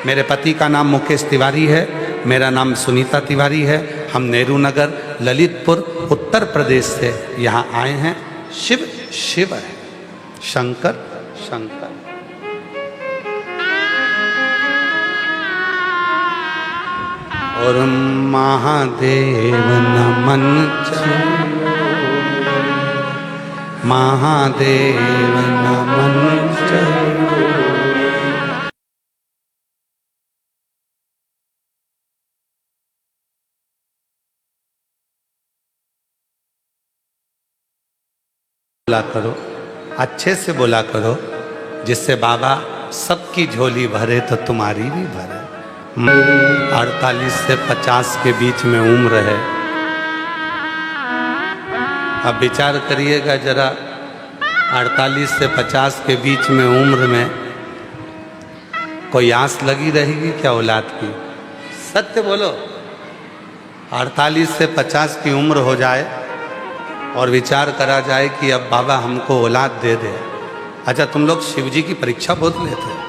मेरे पति का नाम मुकेश तिवारी है, मेरा नाम सुनीता तिवारी है। हम नेहरू नगर ललितपुर उत्तर प्रदेश से यहाँ आए हैं। शिव शिव है, शंकर शंकर। और महादेव नमन चलो, महादेव नमन चलो। बोला करो, अच्छे से बोला करो, जिससे बाबा सबकी झोली भरे तो तुम्हारी भी भरे। 48 से 50 के बीच में उम्र है। अब विचार करिएगा जरा, 48 से 50 के बीच में उम्र में कोई आस लगी रहेगी क्या औलाद की? सत्य बोलो। 48 से 50 की उम्र हो जाए और विचार करा जाए कि अब बाबा हमको औलाद दे दे। अच्छा, तुम लोग शिव जी की परीक्षा बहुत लेते हैं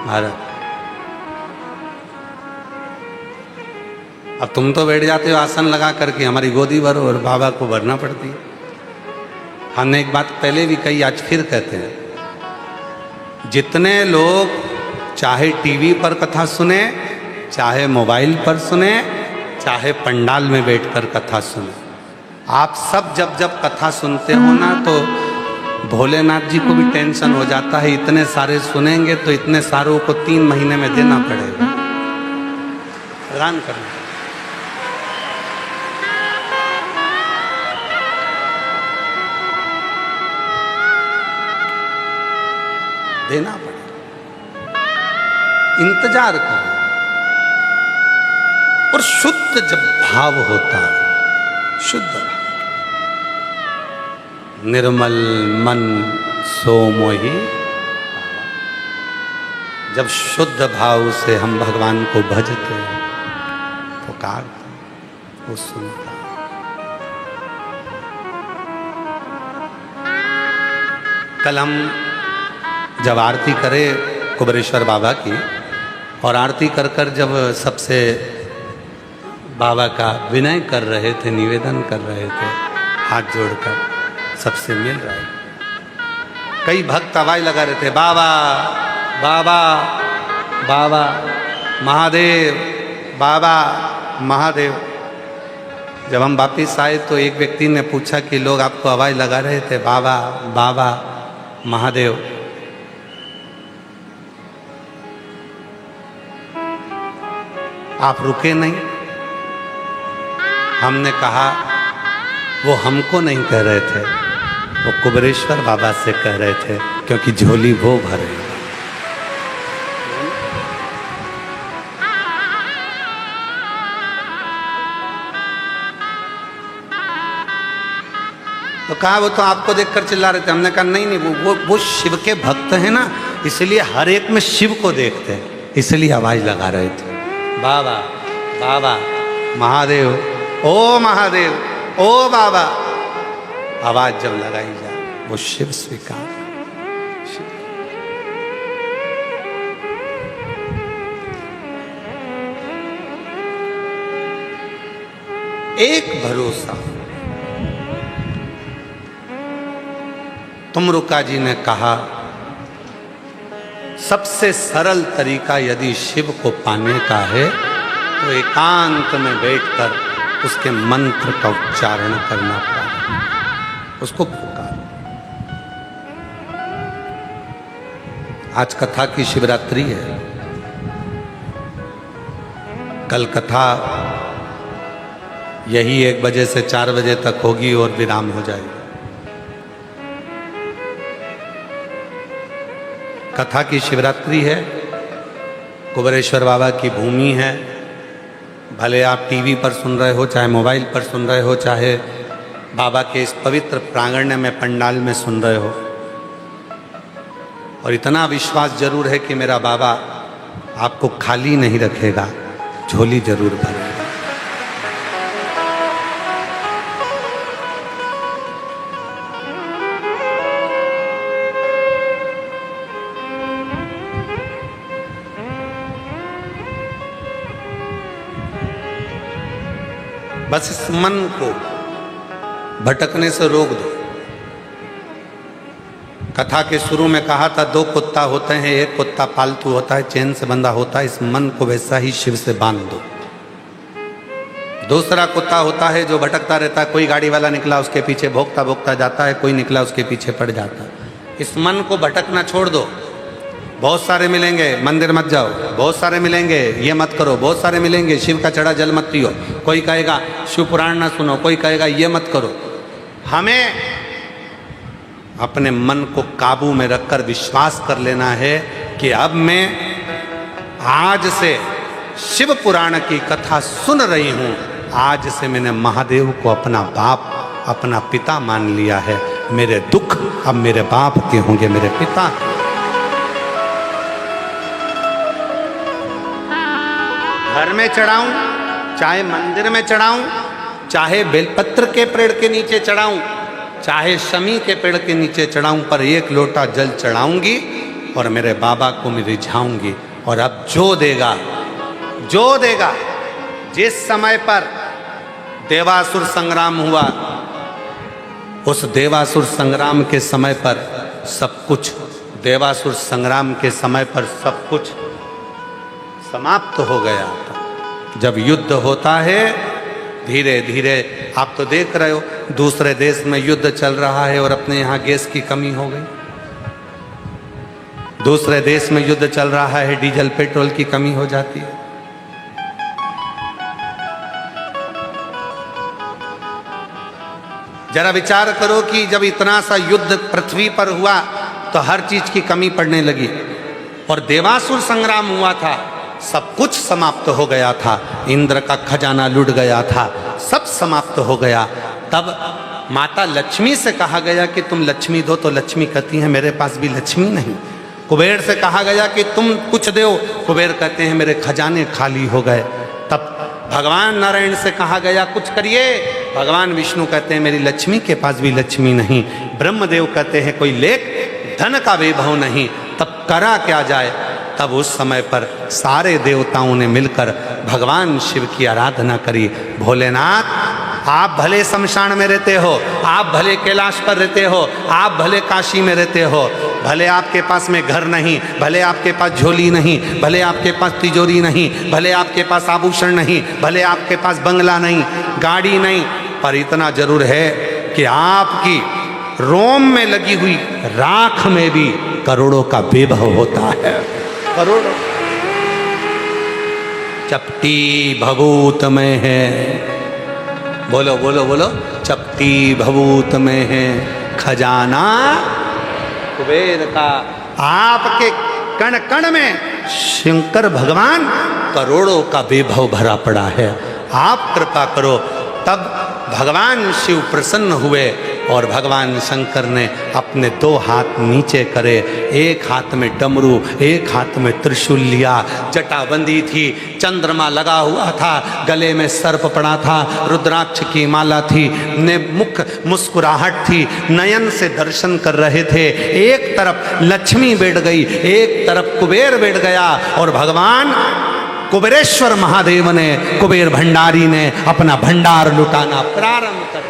महाराज। अब तुम तो बैठ जाते हो आसन लगा करके, हमारी गोदी भरो, और बाबा को भरना पड़ती है। हमने एक बात पहले भी कही, आज फिर कहते हैं, जितने लोग चाहे टीवी पर कथा सुने, चाहे मोबाइल पर सुने, चाहे पंडाल में बैठकर कथा सुने, आप सब जब जब कथा सुनते हो ना, तो भोलेनाथ जी को भी टेंशन हो जाता है, इतने सारे सुनेंगे तो इतने सारों को 3 महीने में देना पड़ेगा। ऐलान करना, देना पड़ेगा, इंतजार करो। और शुद्ध जब भाव होता है, शुद्ध निर्मल मन सो मोहि, जब शुद्ध भाव से हम भगवान को भजते हैं, पुकारते हैं, वो सुनता है। कल हम जब आरती करे कुबेरेश्वर बाबा की, और आरती कर कर जब सबसे बाबा का विनय कर रहे थे, निवेदन कर रहे थे, हाथ जोड़कर सबसे मिल रहे थे, कई भक्त आवाज लगा रहे थे, बाबा बाबा बाबा महादेव, बाबा महादेव। जब हम वापिस आए तो एक व्यक्ति ने पूछा कि लोग आपको आवाज लगा रहे थे, बाबा बाबा महादेव। आप रुके नहीं। हमने कहा वो हमको नहीं कह रहे थे, वो कुबेरेश्वर बाबा से कह रहे थे, क्योंकि झोली वो भरे। तो कहा वो तो आपको देखकर चिल्ला रहे थे। हमने कहा नहीं नहीं, वो शिव के भक्त हैं ना, इसलिए हर एक में शिव को देखते हैं, इसलिए आवाज लगा रहे थे, बाबा बाबा महादेव, ओ महादेव, ओ बाबा। आवाज जब लगाई जाए वो शिव स्वीकार। एक भरोसा। तुमरुका जी ने कहा, सबसे सरल तरीका यदि शिव को पाने का है तो एकांत में बैठकर उसके मंत्र का उच्चारण करना पड़ेगा, उसको पुकार। आज कथा की शिवरात्रि है, कल कथा यही 1 बजे से 4 बजे तक होगी और विराम हो जाएगी। कथा की शिवरात्रि है, कुबेरेश्वर बाबा की भूमि है। भले आप टीवी पर सुन रहे हो, चाहे मोबाइल पर सुन रहे हो, चाहे बाबा के इस पवित्र प्रांगण में पंडाल में सुन रहे हो, और इतना विश्वास जरूर है कि मेरा बाबा आपको खाली नहीं रखेगा, झोली जरूर भरेगा। बस इस मन को भटकने से रोक दो। कथा के शुरू में कहा था 2 कुत्ता होते हैं, एक कुत्ता पालतू होता है, चैन से बंधा होता है। इस मन को वैसा ही शिव से बांध दो। दूसरा कुत्ता होता है जो भटकता रहता है, कोई गाड़ी वाला निकला उसके पीछे भोंकता भोंकता जाता है, कोई निकला उसके पीछे पड़ जाता है। इस मन को भटकना छोड़ दो। बहुत सारे मिलेंगे, मंदिर मत जाओ, बहुत सारे मिलेंगे, ये मत करो, बहुत सारे मिलेंगे, शिव का चढ़ा जल मत पियो, कोई कहेगा शिव पुराण ना सुनो, कोई कहेगा ये मत करो। हमें अपने मन को काबू में रखकर विश्वास कर लेना है कि अब मैं आज से शिव पुराण की कथा सुन रही हूं। आज से मैंने महादेव को अपना बाप, अपना पिता मान लिया है। मेरे दुख अब मेरे बाप के होंगे, मेरे पिता। घर में चढ़ाऊं, चाहे मंदिर में चढ़ाऊं, चाहे बेलपत्र के पेड़ के नीचे चढ़ाऊं, चाहे शमी के पेड़ के नीचे चढ़ाऊं, पर 1 लोटा जल चढ़ाऊंगी और मेरे बाबा को मैं रिझाऊंगी। और अब जो देगा, जिस समय पर देवासुर संग्राम हुआ, उस देवासुर संग्राम के समय पर सब कुछ, देवासुर संग्राम के समय पर सब कुछ समाप्त हो गया था। जब युद्ध होता है धीरे धीरे, आप तो देख रहे हो दूसरे देश में युद्ध चल रहा है और अपने यहाँ गैस की कमी हो गई। दूसरे देश में युद्ध चल रहा है, डीजल पेट्रोल की कमी हो जाती है। जरा विचार करो कि जब इतना सा युद्ध पृथ्वी पर हुआ तो हर चीज की कमी पड़ने लगी। और देवासुर संग्राम हुआ था, सब कुछ समाप्त हो गया था, इंद्र का खजाना लुट गया था, सब समाप्त हो गया। तब माता लक्ष्मी से कहा गया कि तुम लक्ष्मी दो, तो लक्ष्मी कहती हैं मेरे पास भी लक्ष्मी नहीं। कुबेर से कहा गया कि तुम कुछ दो, कुबेर कहते हैं मेरे खजाने खाली हो गए। तब भगवान नारायण से कहा गया कुछ करिए, भगवान विष्णु कहते हैं मेरी लक्ष्मी के पास भी लक्ष्मी नहीं। ब्रह्मदेव कहते हैं कोई लेख धन का वैभव नहीं। तब करा क्या जाए? तब उस समय पर सारे देवताओं ने मिलकर भगवान शिव की आराधना करी। भोलेनाथ, आप भले शमशान में रहते हो, आप भले कैलाश पर रहते हो, आप भले काशी में रहते हो, भले आपके पास में घर नहीं, भले आपके पास झोली नहीं, भले आपके पास तिजोरी नहीं, भले आपके पास आभूषण नहीं, भले आपके पास बंगला नहीं, गाड़ी नहीं, पर इतना जरूर है कि आपकी रोम में लगी हुई राख में भी करोड़ों का वैभव होता है। करोड़ों चपटी भभूत में है, बोलो बोलो बोलो, चपटी भभूत में है खजाना कुबेर का। आपके कण कण में शंकर भगवान करोड़ों का वैभव भरा पड़ा है। आप कृपा करो। तब भगवान शिव प्रसन्न हुए और भगवान शंकर ने अपने 2 हाथ नीचे करे, एक हाथ में डमरू, एक हाथ में त्रिशूल लिया, जटा बंदी थी, चंद्रमा लगा हुआ था, गले में सर्प पड़ा था, रुद्राक्ष की माला थी, ने मुख मुस्कुराहट थी, नयन से दर्शन कर रहे थे। एक तरफ लक्ष्मी बैठ गई, एक तरफ कुबेर बैठ गया और भगवान कुबेरेश्वर महादेव ने, कुबेर भंडारी ने अपना भंडार लुटाना प्रारंभ कर।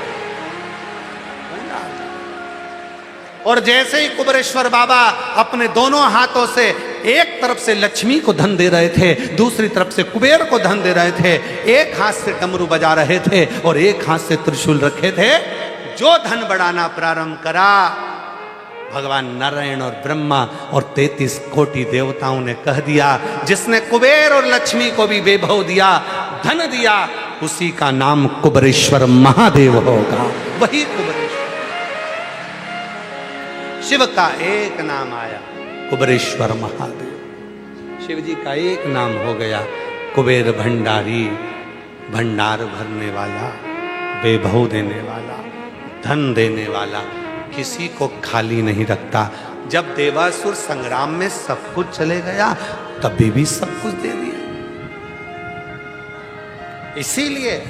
और जैसे ही कुबेरेश्वर बाबा अपने दोनों हाथों से एक तरफ से लक्ष्मी को धन दे रहे थे, दूसरी तरफ से कुबेर को धन दे रहे थे, एक हाथ से डमरू बजा रहे थे और एक हाथ से त्रिशूल रखे थे, जो धन बढ़ाना प्रारंभ करा, भगवान नारायण और ब्रह्मा और 33 कोटि देवताओं ने कह दिया, जिसने कुबेर और लक्ष्मी को भी वैभव दिया, धन दिया, उसी का नाम कुबेरेश्वर महादेव होगा। वही कुबेरेश्वर। शिव का एक नाम आया, कुबेरेश्वर महादेव। शिव जी का एक नाम हो गया, कुबेर भंडारी, भंडार भरने वाला, वैभव देने वाला, धन देने वाला, किसी को खाली नहीं रखता। जब देवासुर संग्राम में सब कुछ चले गया, तभी भी सब कुछ दे दिया। इसीलिए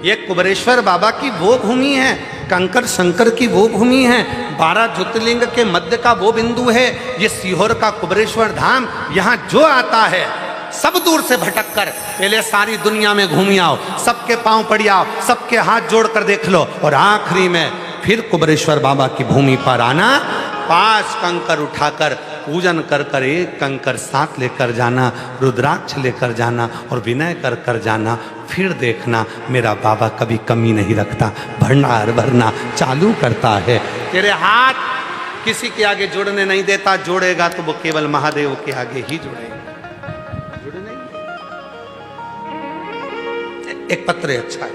ये कुबेरेश्वर बाबा की वो भूमि है, कंकर शंकर की वो भूमि है, 12 ज्योतिर्लिंग के मध्य का वो बिंदु है। ये सीहोर का कुबेरेश्वर धाम, यहाँ जो आता है सब दूर से भटक कर पहले सारी दुनिया में घूम आओ, सबके पांव पड़ी आओ, सबके हाथ जोड़कर देख लो, और आखिरी में फिर कुबेरेश्वर बाबा की भूमि पर आना, 5 कंकर उठाकर पूजन कर कर एक कंकर साथ लेकर जाना, रुद्राक्ष लेकर जाना और विनय कर कर जाना। फिर देखना मेरा बाबा कभी कमी नहीं रखता, भंडार भरना चालू करता है। तेरे हाथ किसी के आगे जोड़ने नहीं देता, जोड़ेगा तो वो केवल महादेव के आगे ही जोड़ेगा, जुड़े नहीं। एक पत्र अच्छा है,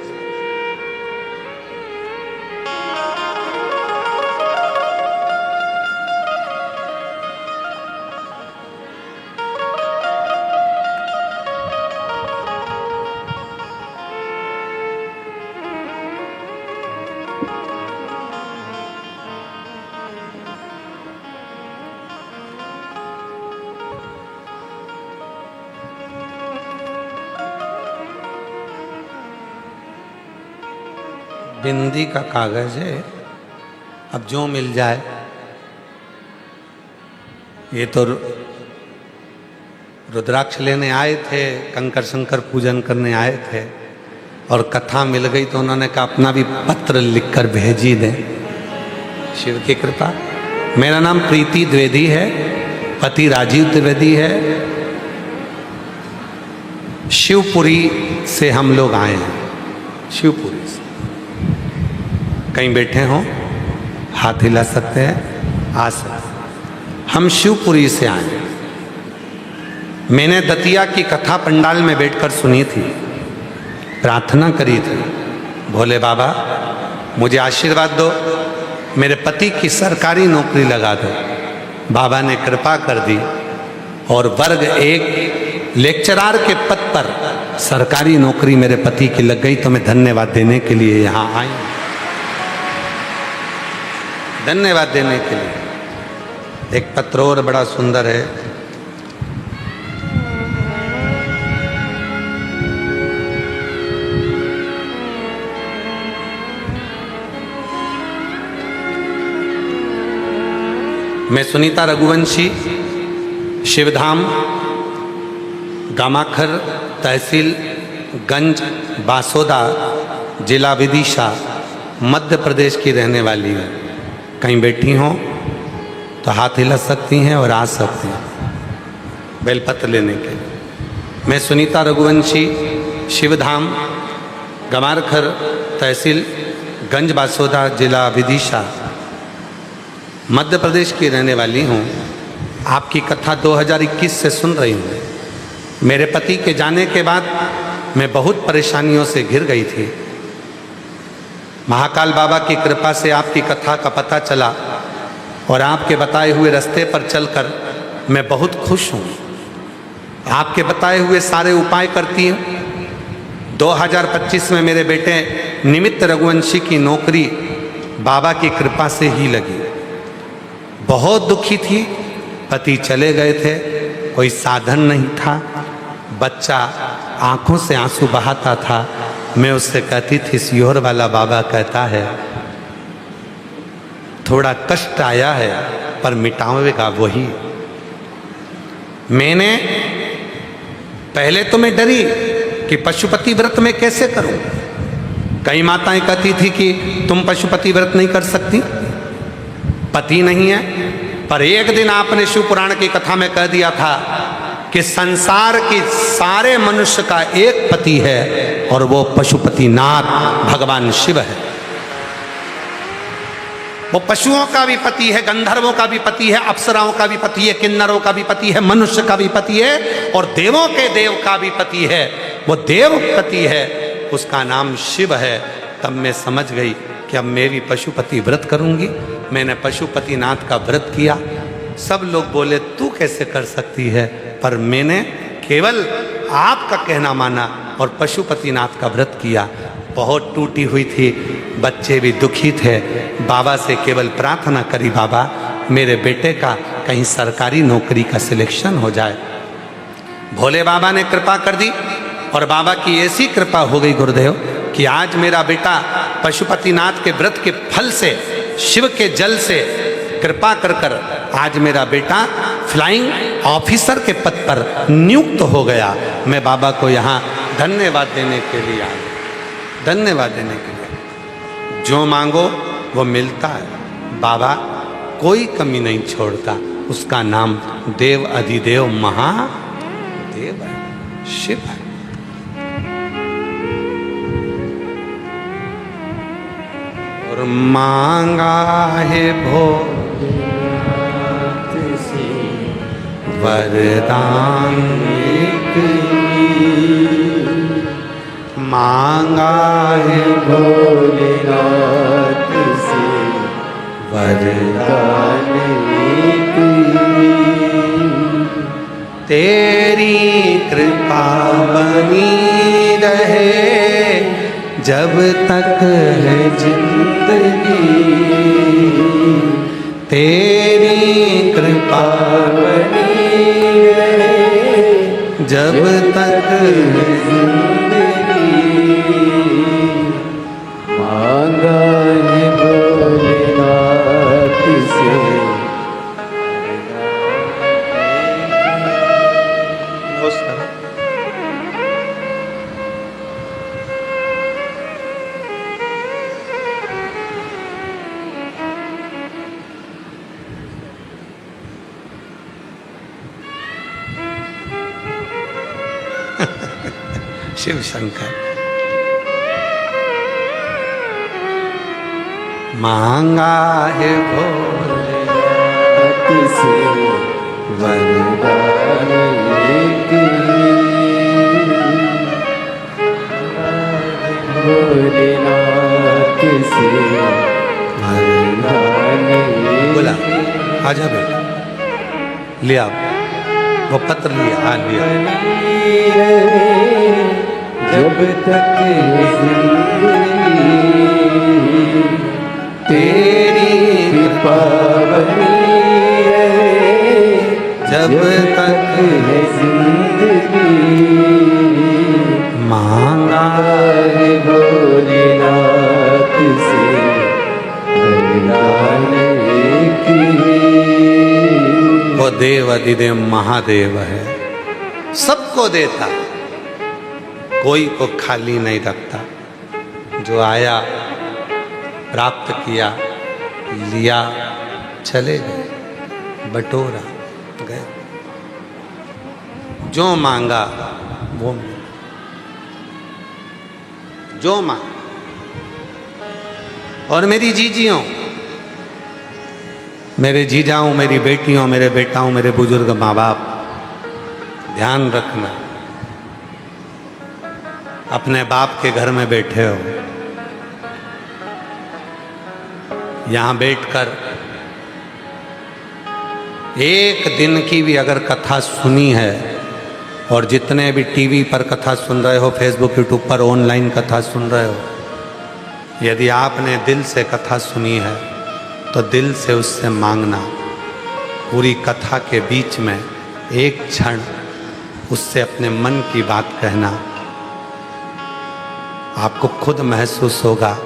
बिंदी का कागज है, अब जो मिल जाए। ये तो रुद्राक्ष लेने आए थे, कंकर शंकर पूजन करने आए थे, और कथा मिल गई तो उन्होंने कहा अपना भी पत्र लिखकर भेजी दें। शिव की कृपा। मेरा नाम प्रीति द्विवेदी है, पति राजीव द्विवेदी है, शिवपुरी से हम लोग आए हैं, शिवपुरी से। कहीं बैठे हों, हाथ हिला सकते हैं, आ सकते। हम शिवपुरी से आए। मैंने दतिया की कथा पंडाल में बैठकर सुनी थी, प्रार्थना करी थी, भोले बाबा मुझे आशीर्वाद दो, मेरे पति की सरकारी नौकरी लगा दो। बाबा ने कृपा कर दी और वर्ग 1 लेक्चरार के पद पर सरकारी नौकरी मेरे पति की लग गई। तो मैं धन्यवाद देने के लिए यहाँ आई, धन्यवाद देने के लिए। एक पत्र और बड़ा सुंदर है, मैं सुनीता रघुवंशी, शिवधाम, गामाखर, तहसील गंज बासोदा, जिला विदिशा, मध्य प्रदेश की रहने वाली हूँ। कहीं बैठी हों तो हाथ हिला सकती हैं और आ सकती हैं बेलपत्र लेने के लिए। मैं सुनीता रघुवंशी, शिवधाम, गमारखर, तहसील गंज बासोदा, जिला विदिशा, मध्य प्रदेश की रहने वाली हूँ। आपकी कथा 2021 से सुन रही हूँ। मेरे पति के जाने के बाद मैं बहुत परेशानियों से घिर गई थी। महाकाल बाबा की कृपा से आपकी कथा का पता चला और आपके बताए हुए रास्ते पर चलकर मैं बहुत खुश हूँ। आपके बताए हुए सारे उपाय करती हूँ। 2025 में मेरे बेटे निमित्त रघुवंशी की नौकरी बाबा की कृपा से ही लगी। बहुत दुखी थी, पति चले गए थे, कोई साधन नहीं था, बच्चा आंखों से आंसू बहाता था। मैं उससे कहती थी सियोर वाला बाबा कहता है थोड़ा कष्ट आया है पर मिटावेगा वही। मैंने पहले तो मैं डरी कि पशुपति व्रत में कैसे करूं। कई माताएं कहती थी कि तुम पशुपति व्रत नहीं कर सकती, पति नहीं है। पर एक दिन आपने शिव पुराण की कथा में कह दिया था कि संसार की सारे मनुष्य का एक पति है और वो पशुपतिनाथ भगवान शिव है। वो पशुओं का भी पति है, गंधर्वों का भी पति है, अप्सराओं का भी पति है, किन्नरों का भी पति है, मनुष्य का भी पति है और देवों के देव का भी पति है। वो देव पति है, उसका नाम शिव है। तब मैं समझ गई कि अब मैं भी पशुपति व्रत करूंगी। मैंने पशुपतिनाथ का व्रत किया। सब लोग बोले तू कैसे कर सकती है, पर मैंने केवल आपका कहना माना और पशुपतिनाथ का व्रत किया। बहुत टूटी हुई थी, बच्चे भी दुखी थे। बाबा से केवल प्रार्थना करी, बाबा मेरे बेटे का कहीं सरकारी नौकरी का सिलेक्शन हो जाए। भोले बाबा ने कृपा कर दी और बाबा की ऐसी कृपा हो गई गुरुदेव कि आज मेरा बेटा पशुपतिनाथ के व्रत के फल से, शिव के जल से कृपा कर कर आज मेरा बेटा फ्लाइंग ऑफिसर के पद पर नियुक्त हो गया। मैं बाबा को यहाँ धन्यवाद देने के लिए आया, धन्यवाद देने के लिए। जो मांगो वो मिलता है। बाबा कोई कमी नहीं छोड़ता। उसका नाम देव अधिदेव महादेव है, शिव है। और मांगा है भोलेनाथ से वरदान एक ही, मांगा है भोलेनाथ से वरदान एक ही। तेरी कृपा बनी रहे जब तक है जिंदगी, तेरी कृपा बनी रहे जब तक है जिंदगी। मांगा है भोलेनाथ से शिव शंकर। मांगा है भोलेनाथ से वरदान एक ही, भोलेनाथ से वरदान एक ही। बोला आजा बेटा, लिया वो पत्र लिया, हाँ लिया। जब तक जिंदगी तेरी कृपा बनी रहे जब तक है जिंदगी। मांगा है भोलेनाथ से वरदान एक ही। वो देव अधिदेव महादेव है, सबको देता, कोई को खाली नहीं रखता। जो आया प्राप्त किया, लिया, चले गए, बटोरा गए। जो मांगा वो मिला, जो मांगा। और मेरी जीजियों, मेरे जीजाओं, मेरी बेटियों, मेरे बेटाओं, मेरे बुजुर्ग माँ बाप, ध्यान रखना। अपने बाप के घर में बैठे हो, यहाँ बैठकर एक दिन की भी अगर कथा सुनी है, और जितने भी टीवी पर कथा सुन रहे हो, फेसबुक यूट्यूब पर ऑनलाइन कथा सुन रहे हो, यदि आपने दिल से कथा सुनी है तो दिल से उससे मांगना। पूरी कथा के बीच में एक क्षण उससे अपने मन की बात कहना। आपको खुद महसूस होगा,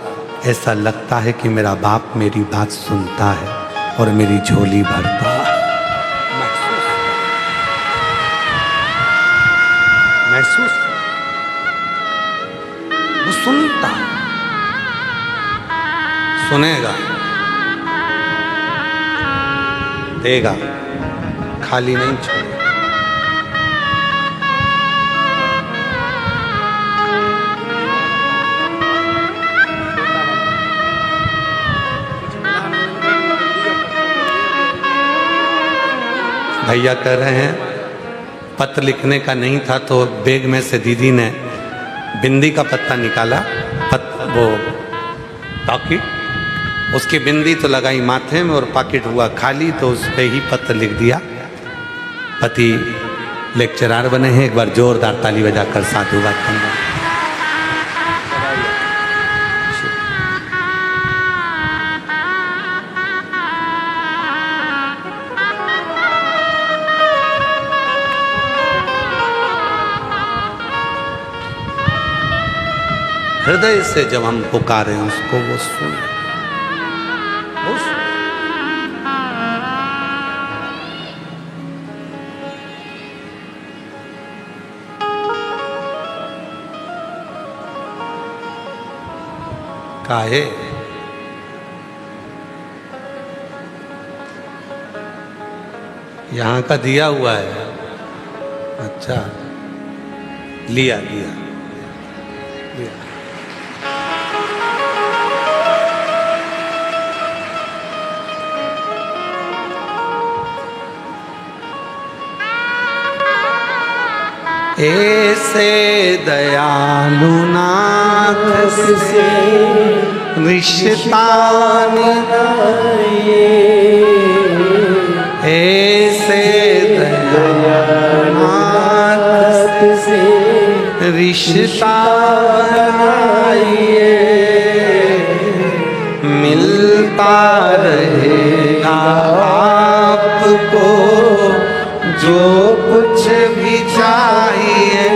ऐसा लगता है कि मेरा बाप मेरी बात सुनता है और मेरी झोली भरता है। महसूस वो सुनता, सुनेगा, देगा, खाली नहीं छोड़ेगा। भैया कह रहे हैं पत्र लिखने का नहीं था, तो बैग में से दीदी ने बिंदी का पत्ता निकाला, वो पॉकेट, उसकी बिंदी तो लगाई माथे में और पॉकेट हुआ खाली, तो उस पर ही पत्र लिख दिया। पति लेक्चरर बने हैं, एक बार जोरदार ताली बजाकर साधुवाद करना। हृदय से जब हम पुकारें उसको, वो सुन। काहे। यहाँ का दिया हुआ है। अच्छा, लिया लिया लिया। ऐसे दयालु नाथ से रिश्ता निभाइए, ऐसे दयालु नाथ से रिश्ता बनाइए, मिलता रहेगा आपको जो कुछ भी चाहिए,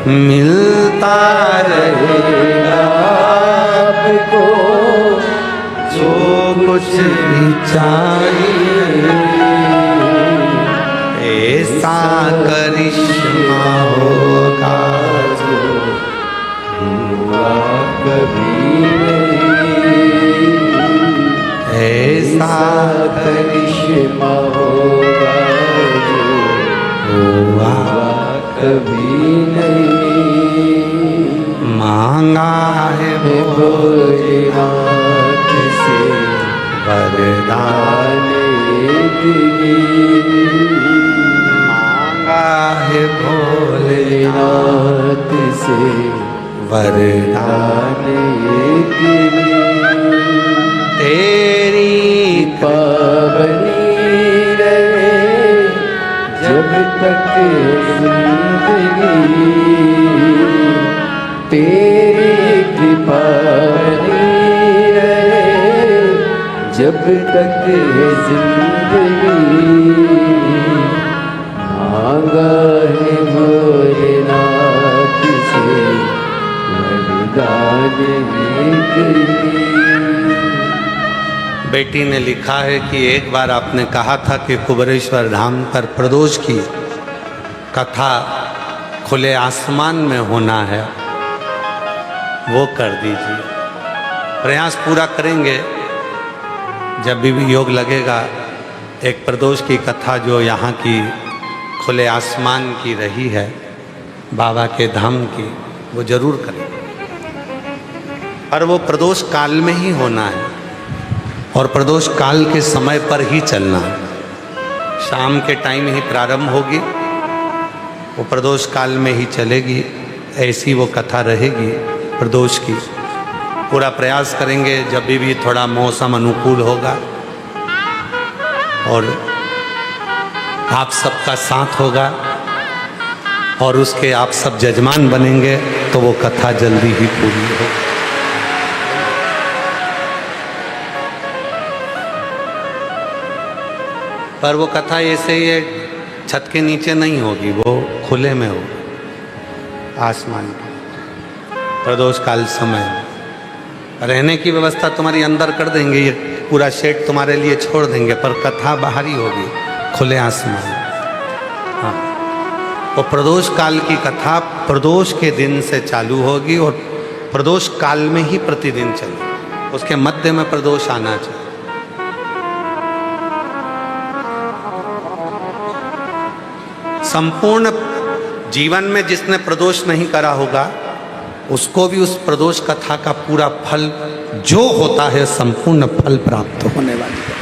मिलता रहेगा आपको जो कुछ भी चाहिए। ऐसा करिश्मा होगा जो हुआ कभी नहीं, ऐसा करिश्मा होगा जो हुआ कभी नहीं। मांगा है भोलेनाथ से वरदान एक ही, मांगा है भोलेनाथ से वरदान एक ही। तेरी पावनी रहे जब तक जिंदगी, तेरी कृपा बनी रहे जब तक जिंदगी। मांगा है भोलेनाथ से वरदान एक ही। बेटी ने लिखा है कि एक बार आपने कहा था कि कुबेरेश्वर धाम पर प्रदोष की कथा खुले आसमान में होना है, वो कर दीजिए। प्रयास पूरा करेंगे, जब भी योग लगेगा एक प्रदोष की कथा जो यहाँ की खुले आसमान की रही है, बाबा के धाम की, वो जरूर करेंगे। और वो प्रदोष काल में ही होना है और प्रदोष काल के समय पर ही चलना है। शाम के टाइम ही प्रारंभ होगी, वो प्रदोष काल में ही चलेगी, ऐसी वो कथा रहेगी प्रदोष की। पूरा प्रयास करेंगे जब भी थोड़ा मौसम अनुकूल होगा और आप सबका साथ होगा और उसके आप सब जजमान बनेंगे तो वो कथा जल्दी ही पूरी होगी। पर वो कथा ऐसे ही छत के नीचे नहीं होगी, वो खुले में होगी, आसमान की। प्रदोष काल समय रहने की व्यवस्था तुम्हारी अंदर कर देंगे, ये पूरा शेड तुम्हारे लिए छोड़ देंगे, पर कथा बाहरी होगी, खुले आसमान। हाँ, वो प्रदोष काल की कथा प्रदोष के दिन से चालू होगी और प्रदोष काल में ही प्रतिदिन चलेगी। उसके मध्य में प्रदोष आना चाहिए। संपूर्ण जीवन में जिसने प्रदोष नहीं करा होगा उसको भी उस प्रदोष कथा का पूरा फल जो होता है, संपूर्ण फल प्राप्त होने वाली है।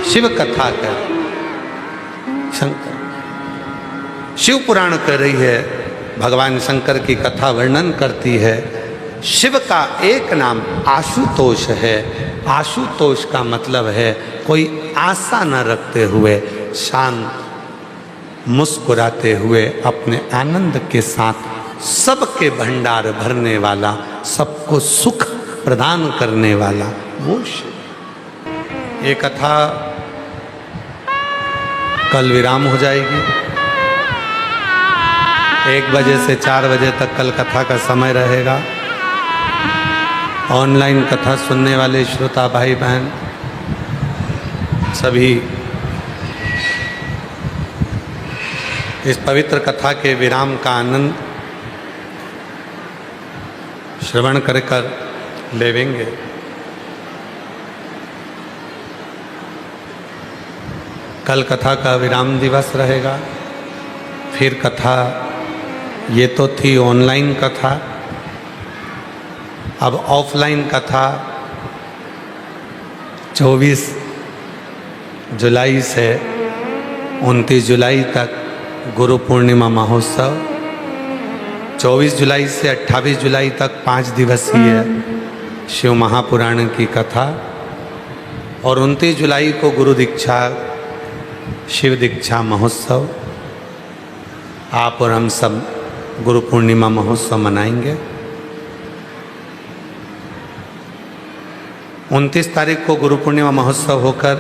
शिव कथा कर शंकर, शिव पुराण कर रही है, भगवान शंकर की कथा वर्णन करती है। शिव का एक नाम आशुतोष है। आशुतोष का मतलब है कोई आशा न रखते हुए, शांत मुस्कुराते हुए अपने आनंद के साथ सबके भंडार भरने वाला, सबको सुख प्रदान करने वाला वो शिव। ये कथा कल विराम हो जाएगी। 1 बजे से 4 बजे तक कल कथा का समय रहेगा। ऑनलाइन कथा सुनने वाले श्रोता भाई बहन सभी इस पवित्र कथा के विराम का आनंद श्रवण कर कर लेवेंगे। कल कथा का विराम दिवस रहेगा। फिर कथा, ये तो थी ऑनलाइन कथा, अब ऑफलाइन कथा 24 जुलाई से 29 जुलाई तक गुरु पूर्णिमा महोत्सव, 24 जुलाई से 28 जुलाई तक 5 दिवसीय शिव महापुराण की कथा, और 29 जुलाई को गुरु दीक्षा शिव दीक्षा महोत्सव। आप और हम सब गुरु पूर्णिमा महोत्सव मनाएंगे। 29 तारीख को गुरु पूर्णिमा महोत्सव होकर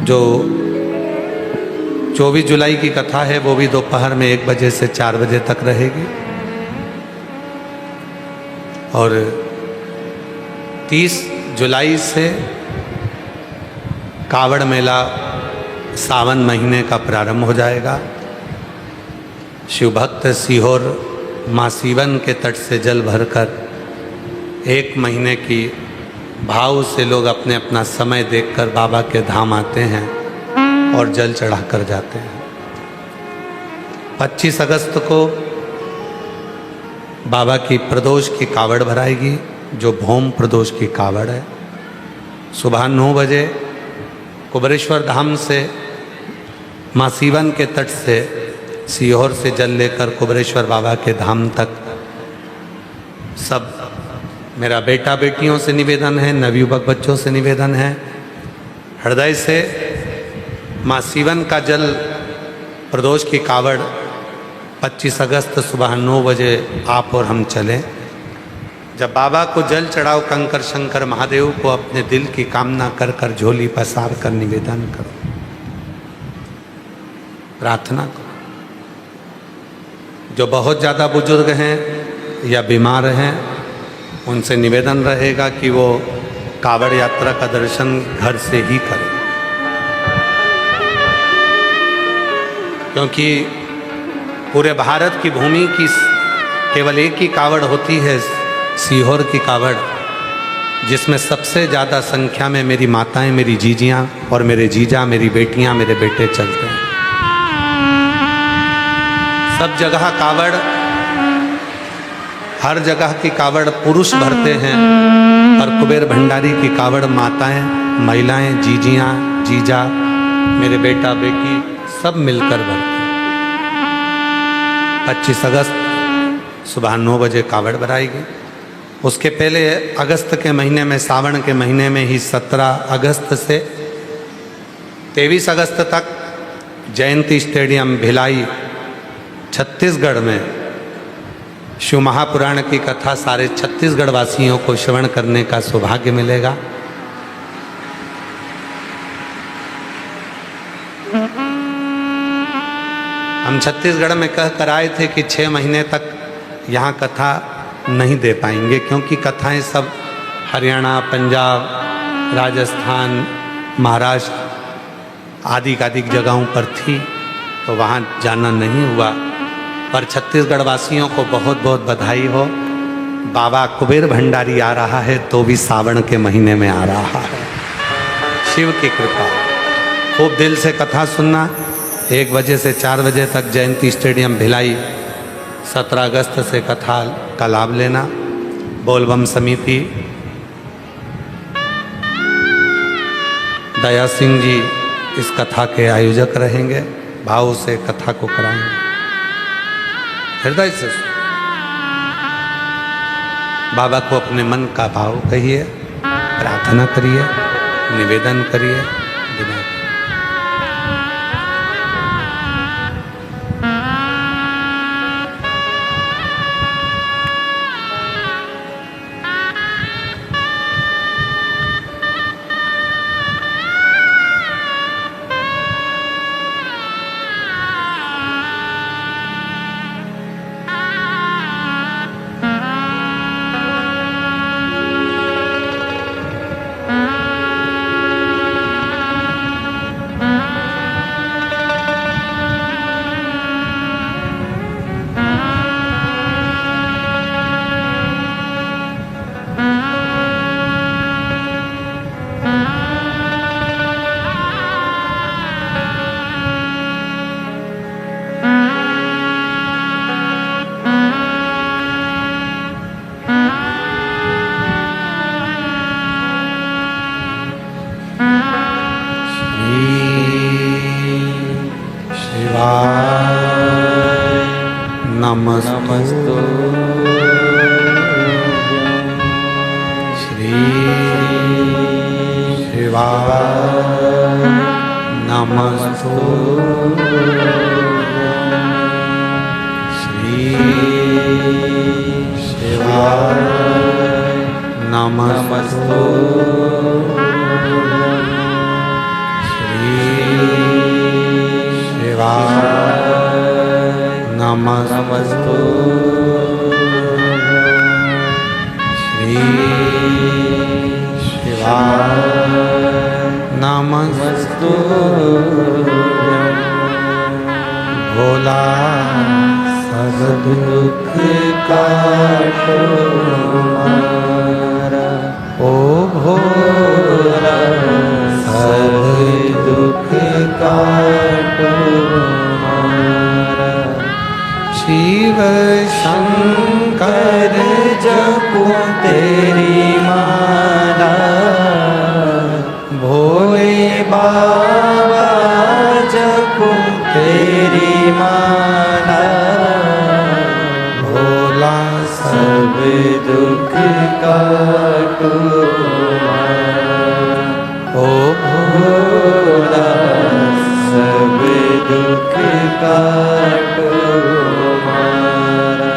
जो 24 जुलाई की कथा है वो भी दोपहर में 1 बजे से 4 बजे तक रहेगी, और 30 जुलाई से कावड़ मेला सावन महीने का प्रारंभ हो जाएगा। शिव भक्त सीहोर माँ सीवन के तट से जल भरकर 1 महीने की भाव से लोग अपने अपना समय देखकर बाबा के धाम आते हैं और जल चढ़ा कर जाते हैं। 25 अगस्त को बाबा की प्रदोष की कावड़ भराएगी, जो भौम प्रदोष की कावड़ है। सुबह 9 बजे कुबरेश्वर धाम से माँ सीवन के तट से सीहोर से जल लेकर कुबरेश्वर बाबा के धाम तक सब मेरा बेटा बेटियों से निवेदन है, नवयुवक बच्चों से निवेदन है, हृदय से माँ सीवन का जल प्रदोष की कावड़ 25 अगस्त सुबह 9 बजे आप और हम चलें। जब बाबा को जल चढ़ाओ, कंकर शंकर महादेव को अपने दिल की कामना कर कर झोली पसार कर निवेदन करो, प्रार्थना करो। जो बहुत ज़्यादा बुजुर्ग हैं या बीमार हैं, उनसे निवेदन रहेगा कि वो कावड़ यात्रा का दर्शन घर से ही करें, क्योंकि पूरे भारत की भूमि की केवल एक ही कावड़ होती है, सीहोर की कावड़, जिसमें सबसे ज़्यादा संख्या में मेरी माताएं, मेरी जीजियाँ और मेरे जीजा, मेरी बेटियाँ, मेरे बेटे चलते हैं। सब जगह कावड़, हर जगह की कावड़ पुरुष भरते हैं, और कुबेर भंडारी की कावड़ माताएं, महिलाएं, जीजियाँ, जीजा, मेरे बेटा बेटी सब मिलकर भरते हैं। 25 अगस्त सुबह 9 बजे कावड़ भराएगी। उसके पहले अगस्त के महीने में, सावन के महीने में ही 17 अगस्त से 23 अगस्त तक जयंती स्टेडियम भिलाई छत्तीसगढ़ में शिव महापुराण की कथा सारे छत्तीसगढ़ वासियों को श्रवण करने का सौभाग्य मिलेगा। हम छत्तीसगढ़ में कह कर आए थे कि 6 महीने तक यहाँ कथा नहीं दे पाएंगे, क्योंकि कथाएं सब हरियाणा, पंजाब, राजस्थान, महाराष्ट्र आदि जगहों पर थी, तो वहाँ जाना नहीं हुआ। पर छत्तीसगढ़ वासियों को बहुत बहुत बधाई हो। बाबा कुबेर भंडारी आ रहा है, तो भी सावन के महीने में आ रहा है। शिव की कृपा। खूब दिल से कथा सुनना। 1 बजे से 4 बजे तक जयंती स्टेडियम भिलाई। 17 अगस्त से कथा का लाभ लेना। बोलबम समिति दया सिंह जी इस कथा के आयोजक रहेंगे। भाव से कथा को कराएंगे। हृदय से बाबा को अपने मन का भाव कहिए, प्रार्थना करिए, निवेदन करिए। श्री शिवाय नमस्तुभ्यं। श्री शिवाय नमस्तुभ्यं। श्री शिवाय नमस्तुभ्यं। श्री शिवाय नमस्तुभ्यं। भोला सब दुख काटो हमारा, ओ भोला सब दुख काटो हमारा। शिव शंकर जपो तेरी माला, भोले बाबा जपो तेरी माला। भोला सब दुख काटो हमारा, ओ भोला सब दुख काटो हमारा।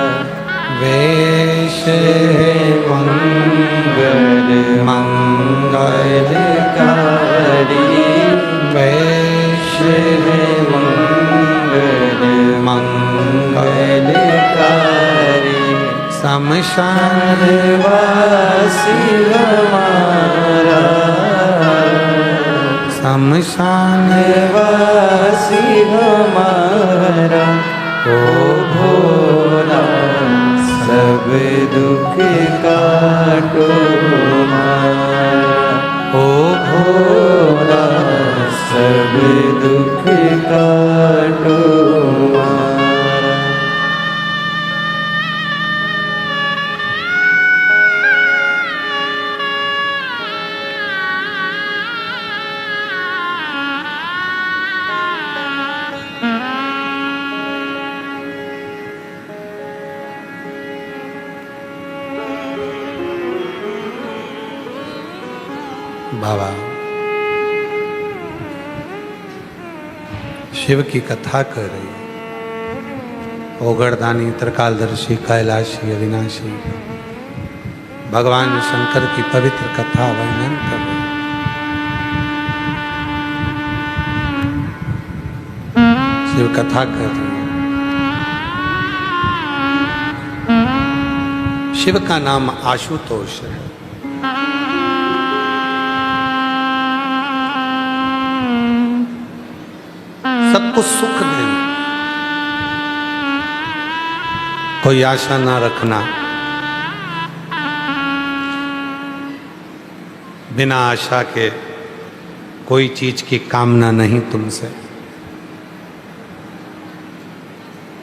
वेश है मंगल मंगलकारी, वेश है मंगल मंगलकारी। शमशान वासी हमारा, शमशान वासी हमारा। ओ भोला सब दुख काटो हमारा, ओ भोला सब दुख काटो हमारा। बाबा शिव की कथा कर रही है। ओगरदानी, त्रिकालदर्शी, कैलाशी, अविनाशी भगवान शंकर की पवित्र कथा वर्णन कर रही है। शिव कथा कर रही है। शिव का नाम आशुतोष है। सबको सुख देना, कोई आशा ना रखना, बिना आशा के कोई चीज की कामना नहीं तुमसे,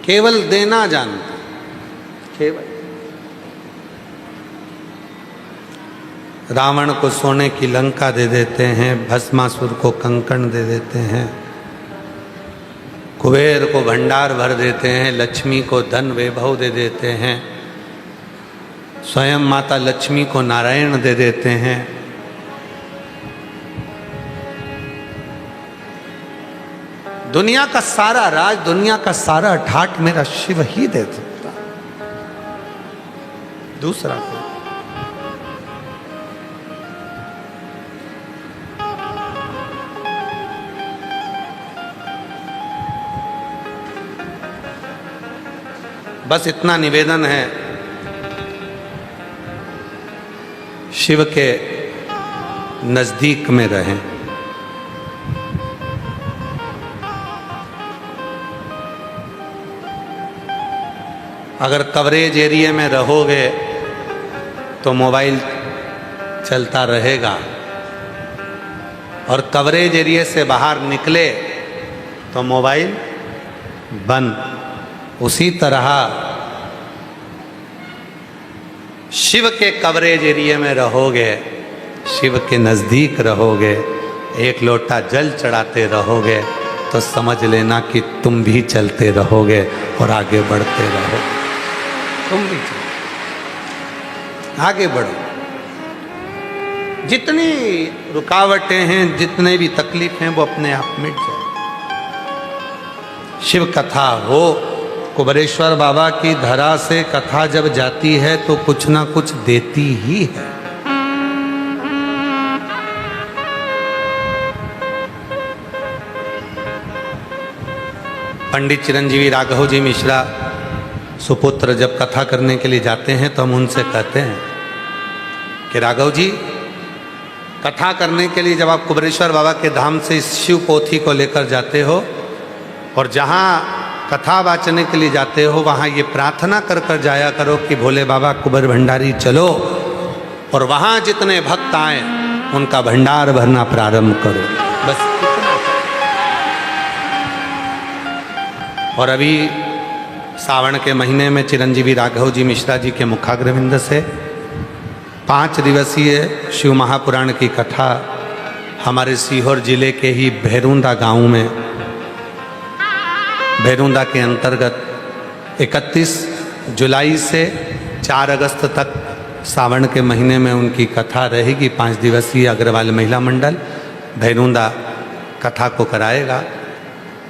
केवल देना जानता, केवल। रावण को सोने की लंका दे देते हैं, भस्मासुर को कंकण दे देते हैं, कुबेर को भंडार भर देते हैं, लक्ष्मी को धन वैभव दे देते हैं, स्वयं माता लक्ष्मी को नारायण दे देते हैं। दुनिया का सारा राज, दुनिया का सारा ठाट मेरा शिव ही दे सकता, दूसरा कोई। बस इतना निवेदन है, शिव के नजदीक में रहें। अगर कवरेज एरिया में रहोगे तो मोबाइल चलता रहेगा, और कवरेज एरिया से बाहर निकले तो मोबाइल बंद। उसी तरह शिव के कवरेज एरिया में रहोगे, शिव के नज़दीक रहोगे, एक लोटा जल चढ़ाते रहोगे, तो समझ लेना कि तुम भी चलते रहोगे और आगे बढ़ते रहोगे। तुम भी चलो, आगे बढ़ो। जितनी रुकावटें हैं, जितने भी तकलीफ हैं, वो अपने आप मिट जाए। शिव कथा हो, कुबेरेश्वर बाबा की धरा से कथा जब जाती है तो कुछ ना कुछ देती ही है। पंडित चिरंजीवी राघव जी मिश्रा सुपुत्र जब कथा करने के लिए जाते हैं तो हम उनसे कहते हैं कि राघव जी, कथा करने के लिए जब आप कुबेरेश्वर बाबा के धाम से इस शिव पोथी को लेकर जाते हो और जहाँ कथा वाचने के लिए जाते हो, वहाँ ये प्रार्थना कर कर जाया करो कि भोले बाबा कुबेर भंडारी चलो और वहाँ जितने भक्त आए उनका भंडार भरना प्रारंभ करो, बस इतना। और अभी सावन के महीने में चिरंजीवी राघव जी मिश्रा जी के मुखाग्रविंद से 5 दिवसीय शिव महापुराण की कथा हमारे सीहोर जिले के ही भैरूंदा गांव में, भैरूंदा के अंतर्गत 31 जुलाई से 4 अगस्त तक सावन के महीने में उनकी कथा रहेगी। 5 दिवसीय अग्रवाल महिला मंडल भैरूंदा कथा को कराएगा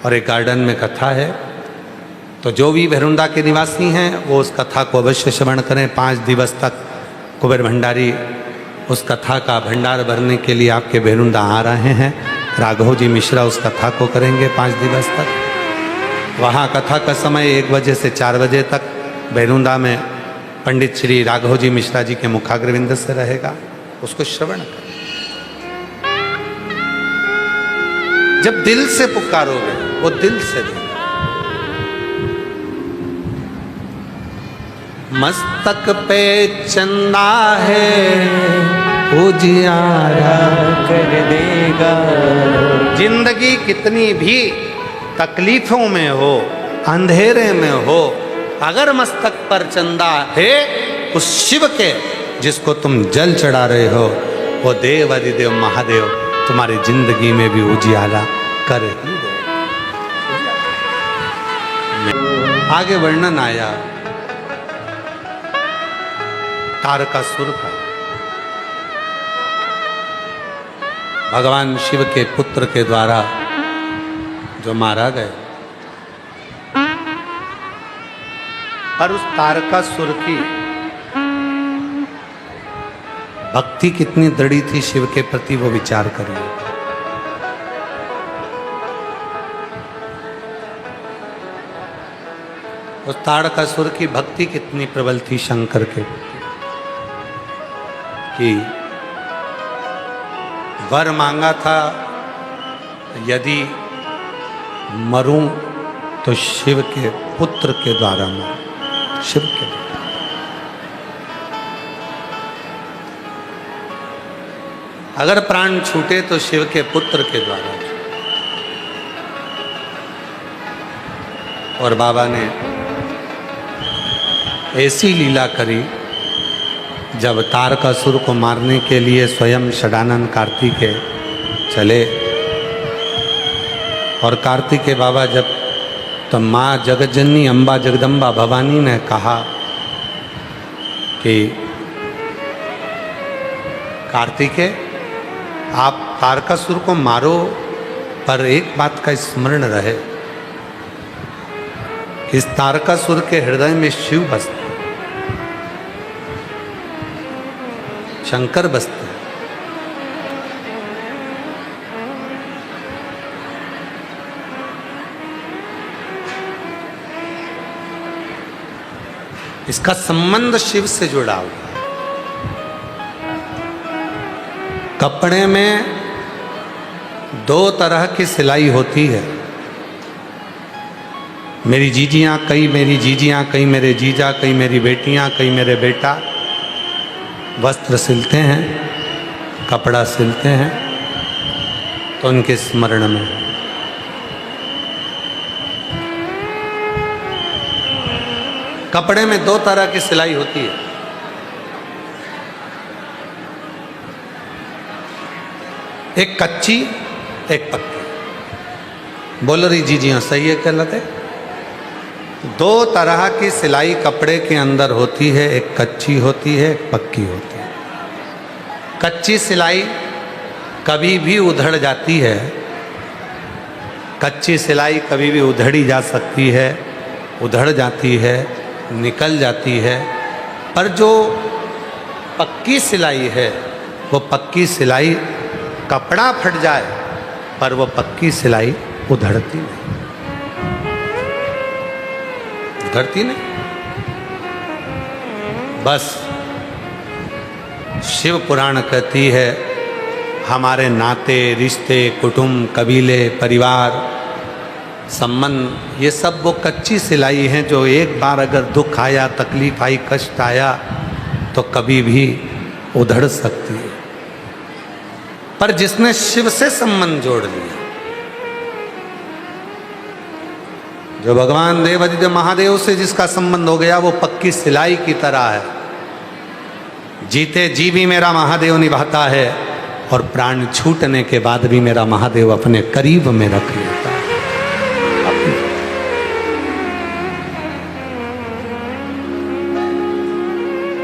और एक गार्डन में कथा है। तो जो भी भैरूंदा के निवासी हैं वो उस कथा को अवश्य श्रवण करें। 5 दिवस तक कुबेर भंडारी उस कथा का भंडार भरने के लिए आपके भैरूंदा आ रहे हैं। राघव जी मिश्रा उस कथा को करेंगे 5 दिवस तक। वहाँ कथा का समय 1 बजे से 4 बजे तक भैरूंदा में पंडित श्री राघव जी मिश्रा जी के मुखाग्रविंद से रहेगा, उसको श्रवण करें। जब दिल से पुकारोगे वो दिल से देगा। मस्तक पे चंदा है उजियारा कर देगा। जिंदगी कितनी भी तकलीफों में हो, अंधेरे में हो, अगर मस्तक पर चंदा है उस शिव के जिसको तुम जल चढ़ा रहे हो, वो देव अधिदेव महादेव तुम्हारी जिंदगी में भी उजियारा कर ही दे। आगे वर्णन आया तारकासुर का। भगवान शिव के पुत्र के द्वारा जो मारा गया, पर उस तारकासुर की भक्ति कितनी दृढ़ी थी शिव के प्रति, वो विचार करिए। उस तारकासुर की भक्ति कितनी प्रबल थी शंकर के कि वर मांगा था, यदि मरूं तो शिव के पुत्र के द्वारा मरूं, शिव के। अगर प्राण छूटे तो शिव के पुत्र के द्वारा। और बाबा ने ऐसी लीला करी, जब तारकासुर को मारने के लिए स्वयं षडानंद कार्तिकेय चले और कार्तिकेय बाबा जब, तो माँ जगज्जननी अम्बा जगदम्बा भवानी ने कहा कि कार्तिकेय आप तारकासुर को मारो, पर एक बात का स्मरण रहे, इस तारकासुर के हृदय में शिव बसते, शंकर बसते। इसका संबंध शिव से जुड़ा हुआ। कपड़े में 2 तरह की सिलाई होती है। मेरी जीजियाँ, कई मेरी जीजियाँ, कई मेरे जीजा, कई मेरी बेटियाँ, कई मेरे बेटा वस्त्र सिलते हैं, कपड़ा सिलते हैं, तो उनके स्मरण में। कपड़े में 2 तरह की सिलाई होती है। एक कच्ची, एक पक्की। बोल रही जीजियाँ सही है कहलाते। 2 तरह की सिलाई कपड़े के अंदर होती है, एक कच्ची होती है, एक पक्की होती है। कच्ची सिलाई कभी भी उधड़ जाती है, कच्ची सिलाई कभी भी उधड़ी जा सकती है, उधड़ जाती है, निकल जाती है। पर जो पक्की सिलाई है, वो पक्की सिलाई कपड़ा फट जाए पर वो पक्की सिलाई उधड़ती नहीं, उधड़ती नहीं। बस शिव पुराण कहती है हमारे नाते, रिश्ते, कुटुंब, कबीले, परिवार, संबंध, ये सब वो कच्ची सिलाई हैं जो एक बार अगर दुख आया, तकलीफ आई, कष्ट आया तो कभी भी उधड़ सकती है। पर जिसने शिव से संबंध जोड़ लिया, जो भगवान देवाधिदेव महादेव से जिसका संबंध हो गया, वो पक्की सिलाई की तरह है। जीते जी भी मेरा महादेव निभाता है और प्राण छूटने के बाद भी मेरा महादेव अपने करीब में रख लेता है।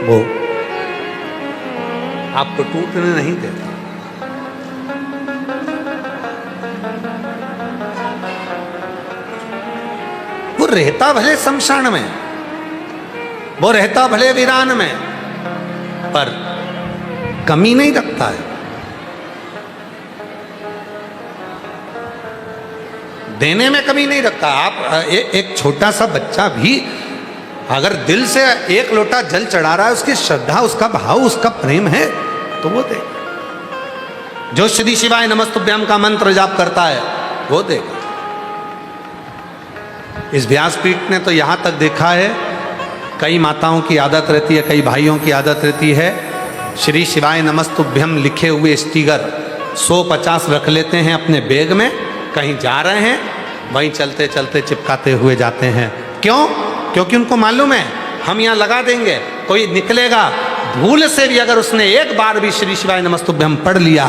वो आपको टूटने नहीं देता। वो रहता भले शमशान में, वो रहता भले वीरान में, पर कमी नहीं रखता है। देने में कमी नहीं रखता। आप एक छोटा सा बच्चा भी अगर दिल से एक लोटा जल चढ़ा रहा है, उसकी श्रद्धा, उसका भाव, उसका प्रेम है, तो वो दे। जो श्री शिवाय नमस्तुभ्यम का मंत्र जाप करता है वो देगा। इस व्यासपीठ ने तो यहां तक देखा है, कई माताओं की आदत रहती है, कई भाइयों की आदत रहती है, श्री शिवाय नमस्तुभ्यम लिखे हुए स्टिकर 150 रख लेते हैं अपने बैग में। कहीं जा रहे हैं, वहीं चलते चलते चिपकाते हुए जाते हैं। क्यों? क्योंकि उनको मालूम है हम यहाँ लगा देंगे, कोई निकलेगा, भूल से भी अगर उसने एक बार भी श्री शिवाय नमस्तुभ्यम पढ़ लिया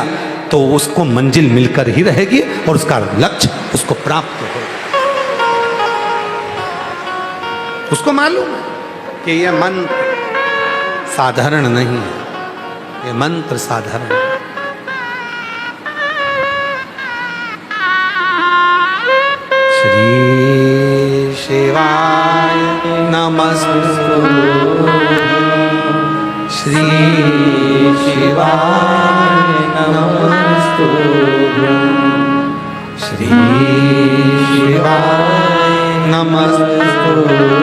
तो उसको मंजिल मिलकर ही रहेगी और उसका लक्ष्य उसको प्राप्त होगा। उसको मालूम है कि यह मंत्र साधारण नहीं है, यह मंत्र साधारण है। श्री शिवाय नमस्तुभ्यं, श्री शिवाय नमस्तुभ्यं, श्री शिवाय नमस्तुभ्यं,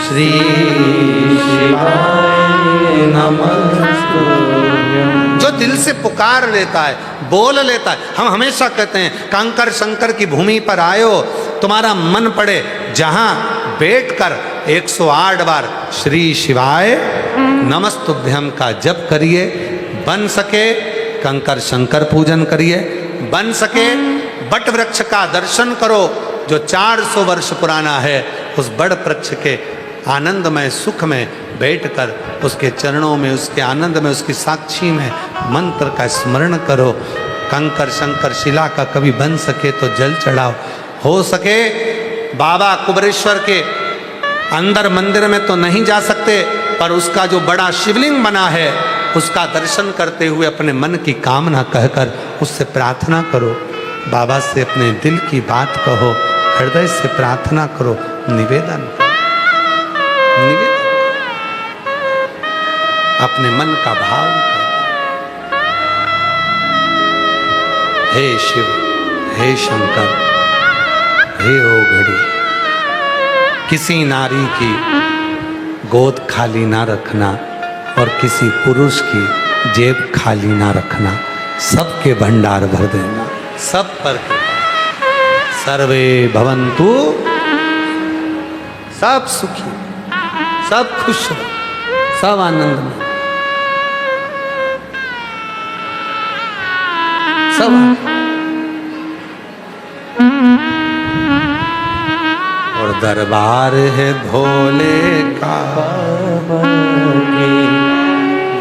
श्री शिवाय नमस्तुभ्यं। जो दिल से पुकार लेता है, बोल लेता है। हम हमेशा कहते हैं कंकर शंकर की भूमि पर आयो, तुम्हारा मन पड़े जहां बैठकर 108 बार श्री शिवाय नमस्तुभ्यम का जप करिए। बन सके कंकर शंकर पूजन करिए, बन सके बट वृक्ष का दर्शन करो जो 400 वर्ष पुराना है। उस बड़ वृक्ष के आनंदमय सुख में बैठकर उसके चरणों में, उसके आनंद में, उसकी साक्षी में मंत्र का स्मरण करो। कंकर शंकर शिला का कभी बन सके तो जल चढ़ाओ। हो सके बाबा कुबरेश्वर के अंदर मंदिर में तो नहीं जा सकते, पर उसका जो बड़ा शिवलिंग बना है उसका दर्शन करते हुए अपने मन की कामना कहकर उससे प्रार्थना करो। बाबा से अपने दिल की बात कहो, हृदय से प्रार्थना करो, निवेदन अपने मन का भाव। हे शिव, हे शंकर, हे ओ घड़ी, किसी नारी की गोद खाली ना रखना और किसी पुरुष की जेब खाली ना रखना, सबके भंडार भर देना, सब पर सर्वे भवन्तु, सब सुखी, सब खुश, सब आनंद में, सब। और दरबार है भोले का,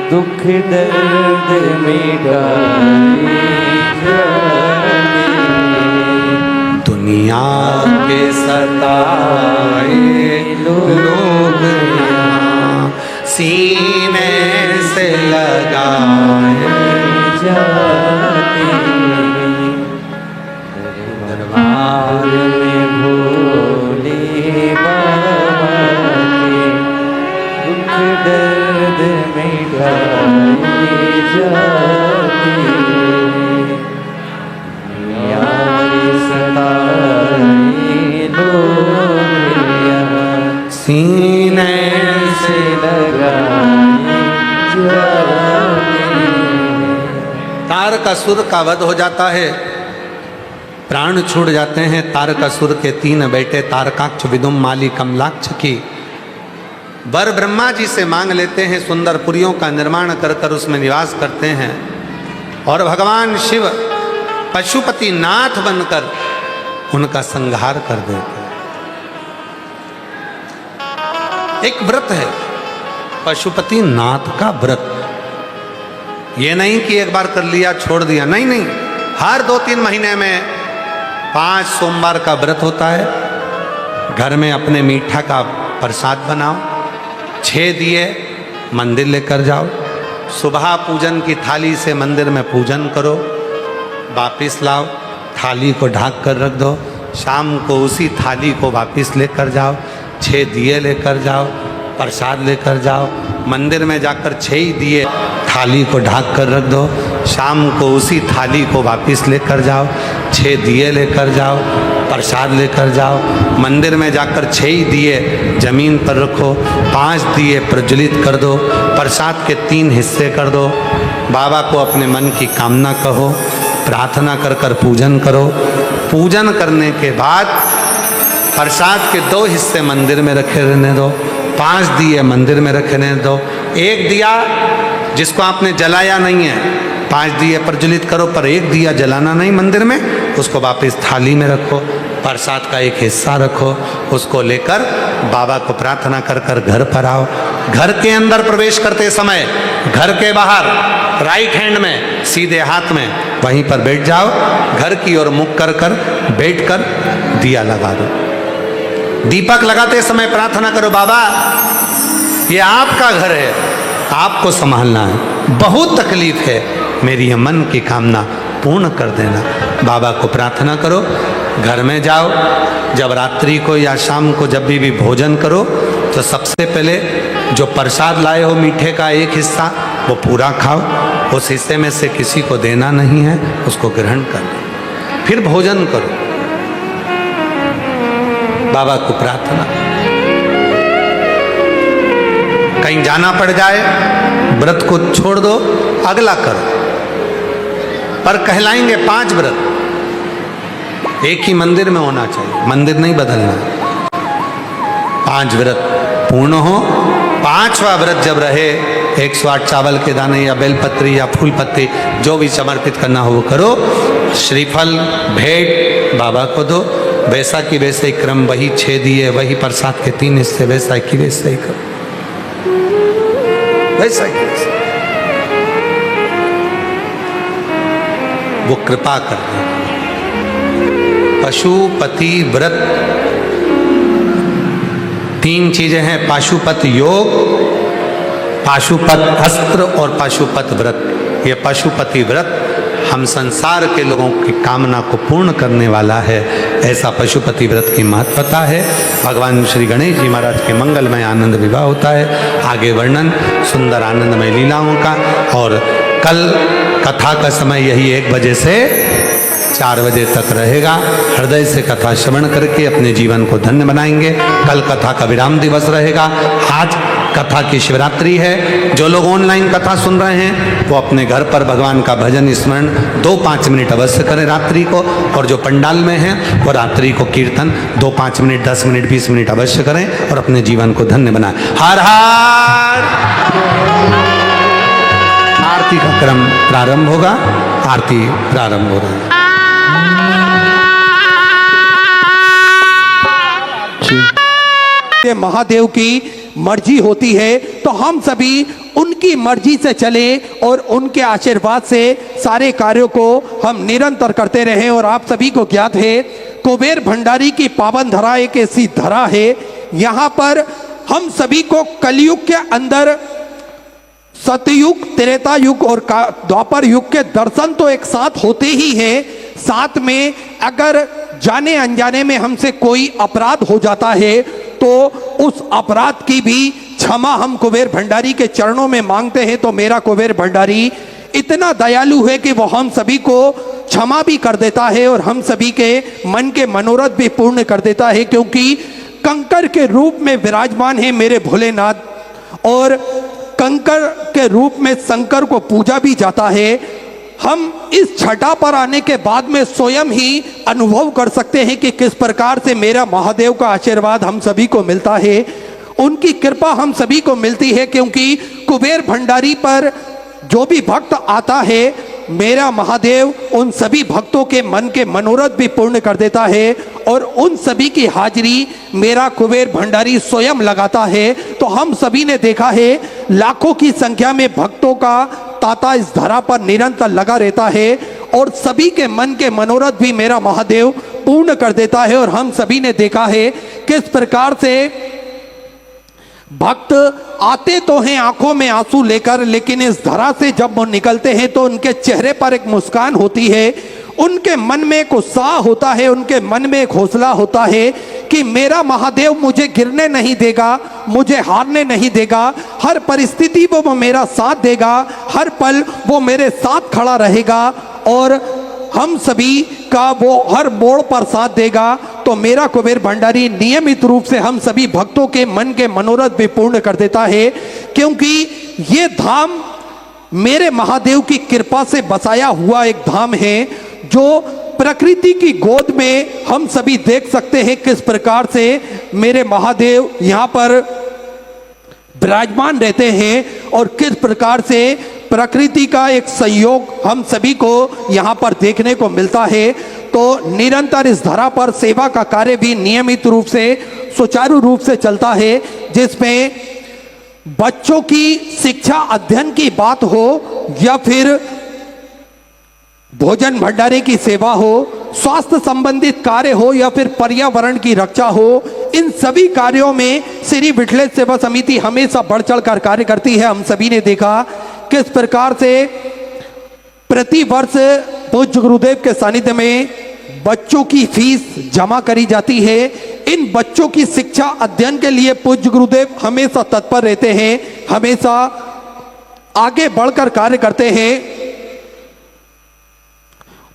दुख दर्द मिटाए, दुनिया के सताए लोग सीने से लगाए जाती दरबार में भोले बाबा के दुख दर्द मिटाई जाती यारी सताई लोग यहाँ सीने से लगाई जाती। तारकासुर का वध हो जाता है, प्राण छूट जाते हैं। तारकासुर के 3 बेटे तारकाक्ष, विदुम, माली, कमलाक्ष की वर ब्रह्मा जी से मांग लेते हैं। सुंदर पुरियों का निर्माण कर कर उसमें निवास करते हैं और भगवान शिव पशुपति नाथ बनकर उनका संहार कर देते हैं। एक व्रत है पशुपति नाथ का व्रत। ये नहीं कि एक बार कर लिया छोड़ दिया, नहीं नहीं, हर 2-3 महीने में 5 सोमवार का व्रत होता है। घर में अपने मीठा का प्रसाद बनाओ, 6 दिए मंदिर लेकर जाओ, सुबह पूजन की थाली से मंदिर में पूजन करो, वापिस लाओ, थाली को ढक कर रख दो, शाम को उसी थाली को वापिस लेकर जाओ, 6 दिए लेकर जाओ, प्रसाद लेकर जाओ, मंदिर में जाकर 6 ही दिए थाली को ढक कर रख दो, शाम को उसी थाली को वापस लेकर जाओ, 6 दिए लेकर जाओ, प्रसाद लेकर जाओ, मंदिर में जाकर 6 ही दिए जमीन पर रखो, 5 दिए प्रज्वलित कर दो, प्रसाद के 3 हिस्से कर दो, बाबा को अपने मन की कामना कहो, प्रार्थना कर कर पूजन करो। पूजन करने के बाद प्रसाद के 2 हिस्से मंदिर में रखे रहने दो, 5 दिए मंदिर में रखने दो। एक दिया जिसको आपने जलाया नहीं है, 5 दिए प्रज्वलित करो, पर एक दिया जलाना नहीं मंदिर में, उसको वापस थाली में रखो। प्रसाद का एक हिस्सा रखो, उसको लेकर बाबा को प्रार्थना कर कर घर पर आओ। घर के अंदर प्रवेश करते समय घर के बाहर राइट हैंड में सीधे हाथ में वहीं पर बैठ जाओ, घर की ओर मुख कर कर बैठ कर दिया लगा दो। दीपक लगाते समय प्रार्थना करो, बाबा ये आपका घर है, आपको संभालना है, बहुत तकलीफ है, मेरी ये मन की कामना पूर्ण कर देना। बाबा को प्रार्थना करो, घर में जाओ, जब रात्रि को या शाम को जब भी भोजन करो तो सबसे पहले जो प्रसाद लाए हो मीठे का एक हिस्सा वो पूरा खाओ, उस हिस्से में से किसी को देना नहीं है, उसको ग्रहण कर लो, फिर भोजन करो। बाबा को प्रार्थना, कहीं जाना पड़ जाए व्रत को छोड़ दो, अगला करो, पर कहलाएंगे 5 व्रत एक ही मंदिर में होना चाहिए, मंदिर नहीं बदलना। 5 व्रत पूर्ण हो। 5वां व्रत जब रहे 108 चावल के दाने या बेलपत्री या फूल पत्ती जो भी समर्पित करना हो वो करो, श्रीफल भेंट बाबा को दो, वैसा की वैसे ही क्रम, वही 6 दिए, वही प्रसाद के 3 हिस्से, वैसा की वैसे ही करो, वैसा ही वैसा। वो कृपा कर दे। पशुपति व्रत 3 चीजें हैं, पाशुपत योग, पाशुपत अस्त्र और पाशुपत व्रत। ये पशुपति व्रत हम संसार के लोगों की कामना को पूर्ण करने वाला है, ऐसा पशुपति व्रत की महत्वता है। भगवान श्री गणेश जी महाराज के मंगलमय आनंद विवाह होता है। आगे वर्णन सुंदर आनंदमय लीलाओं का, और कल कथा का समय यही 1 बजे से 4 बजे तक रहेगा। हृदय से कथा श्रवण करके अपने जीवन को धन्य बनाएंगे। कल कथा का विराम दिवस रहेगा। आज कथा की शिवरात्रि है। जो लोग ऑनलाइन कथा सुन रहे हैं वो अपने घर पर भगवान का भजन स्मरण 2-5 मिनट अवश्य करें रात्रि को, और जो पंडाल में हैं वो रात्रि को कीर्तन 2-5 मिनट, 10 मिनट, 20 मिनट अवश्य करें और अपने जीवन को धन्य बनाएं। हर हर। आरती का क्रम प्रारंभ होगा। आरती प्रारंभ हो रही है। महादेव की मर्जी होती है तो हम सभी उनकी मर्जी से चले और उनके आशीर्वाद से सारे कार्यों को हम निरंतर करते रहें। और आप सभी को ज्ञात है कुबेर भंडारी की पावन धरा एक ऐसी धरा है, यहाँ पर हम सभी को कलयुग के अंदर सतयुग, त्रेता युग और द्वापर युग के दर्शन तो एक साथ होते ही हैं। साथ में अगर जाने अनजाने में हमसे कोई अपराध हो जाता है तो उस अपराध की भी क्षमा हम कुबेर भंडारी के चरणों में मांगते हैं। तो मेरा कुबेर भंडारी इतना दयालु है कि वो हम सभी को क्षमा भी कर देता है और हम सभी के मन के मनोरथ भी पूर्ण कर देता है, क्योंकि कंकर के रूप में विराजमान है मेरे भोलेनाथ और कंकर के रूप में शंकर को पूजा भी जाता है। हम इस छठा पर आने के बाद में स्वयं ही अनुभव कर सकते हैं कि किस प्रकार से मेरा महादेव का आशीर्वाद हम सभी को मिलता है, उनकी कृपा हम सभी को मिलती है। क्योंकि कुबेर भंडारी पर जो भी भक्त आता है, मेरा महादेव उन सभी भक्तों के मन के मनोरथ भी पूर्ण कर देता है और उन सभी की हाजिरी मेरा कुबेर भंडारी स्वयं लगाता है। तो हम सभी ने देखा है लाखों की संख्या में भक्तों का तांता इस धरा पर निरंतर लगा रहता है और सभी के मन के मनोरथ भी मेरा महादेव पूर्ण कर देता है। और हम सभी ने देखा है किस प्रकार से भक्त आते तो हैं आंखों में आंसू लेकर, लेकिन इस धरा से जब वो निकलते हैं तो उनके चेहरे पर एक मुस्कान होती है, उनके मन में एक उत्साह होता है, उनके मन में एक हौसला होता है कि मेरा महादेव मुझे गिरने नहीं देगा, मुझे हारने नहीं देगा, हर परिस्थिति में वो मेरा साथ देगा, हर पल वो मेरे साथ खड़ा रहेगा और हम सभी का वो हर मोड़ पर साथ देगा। तो मेरा कुबेर भंडारी नियमित रूप से हम सभी भक्तों के मन के मनोरथ भी पूर्ण कर देता है, क्योंकि ये धाम मेरे महादेव की कृपा से बसाया हुआ एक धाम है जो प्रकृति की गोद में हम सभी देख सकते हैं किस प्रकार से मेरे महादेव यहाँ पर विराजमान रहते हैं और किस प्रकार से प्रकृति का एक सहयोग हम सभी को यहाँ पर देखने को मिलता है। तो निरंतर इस धरा पर सेवा का कार्य भी नियमित रूप से सुचारू रूप से चलता है, जिसमें बच्चों की शिक्षा अध्ययन की बात हो या फिर भोजन भंडारे की सेवा हो, स्वास्थ्य संबंधित कार्य हो या फिर पर्यावरण की रक्षा हो, इन सभी कार्यों में श्री विठलेश्वर सेवा समिति हमेशा बढ़ चढ़ कर कार्य करती है। हम सभी ने देखा किस प्रकार से प्रति वर्ष पूज्य गुरुदेव के सानिध्य में बच्चों की फीस जमा करी जाती है। इन बच्चों की शिक्षा अध्ययन के लिए पूज्य गुरुदेव हमेशा तत्पर रहते हैं, हमेशा आगे बढ़कर कार्य करते हैं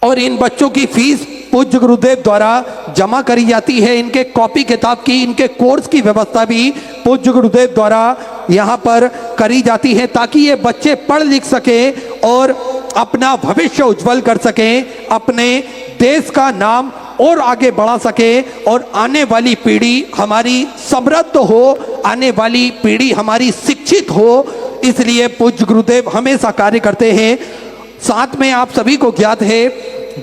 और इन बच्चों की फीस पूज्य गुरुदेव द्वारा जमा करी जाती है। इनके कॉपी किताब की, इनके कोर्स की व्यवस्था भी पूज्य गुरुदेव द्वारा यहाँ पर करी जाती है, ताकि ये बच्चे पढ़ लिख सके और अपना भविष्य उज्जवल कर सकें, अपने देश का नाम और आगे बढ़ा सके और आने वाली पीढ़ी हमारी समृद्ध हो, आने वाली पीढ़ी हमारी शिक्षित हो। इसलिए पूज्य गुरुदेव हमेशा कार्य करते हैं। साथ में आप सभी को ज्ञात है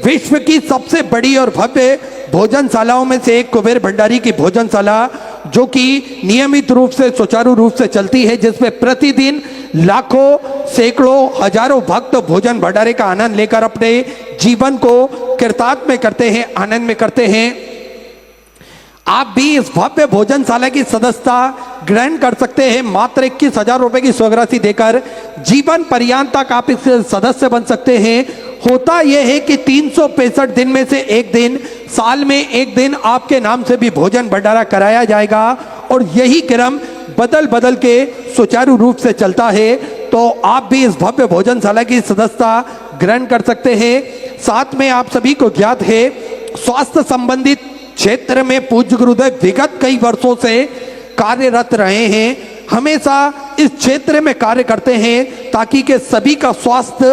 विश्व की सबसे बड़ी और भव्य भोजनशालाओं में से एक कुबेर भंडारी की भोजनशाला, जो कि नियमित रूप से सुचारू रूप से चलती है, जिसमें प्रतिदिन लाखों सैकड़ों हजारों भक्त भोजन भंडारे का आनंद लेकर अपने जीवन को कृतार्थ में करते हैं, आनंद में करते हैं। आप भी इस भव्य भोजनशाला की सदस्यता ग्रहण कर सकते हैं। मात्र 21,000 रुपए की स्वराशि देकर जीवन पर्यंत तक आप इस सदस्य बन सकते हैं। होता यह है कि 365 दिन में से एक दिन, साल में एक दिन आपके नाम से भी भोजन भंडारा कराया जाएगा और यही क्रम बदल बदल के सुचारू रूप से चलता है। तो आप भी इस भव्य भोजनशाला की सदस्यता ग्रहण कर सकते हैं। साथ में आप सभी को ज्ञात है स्वास्थ्य संबंधित क्षेत्र में पूज्य गुरुदेव विगत कई वर्षों से कार्यरत रहे हैं, हमेशा इस क्षेत्र में कार्य करते हैं ताकि के सभी का स्वस्थ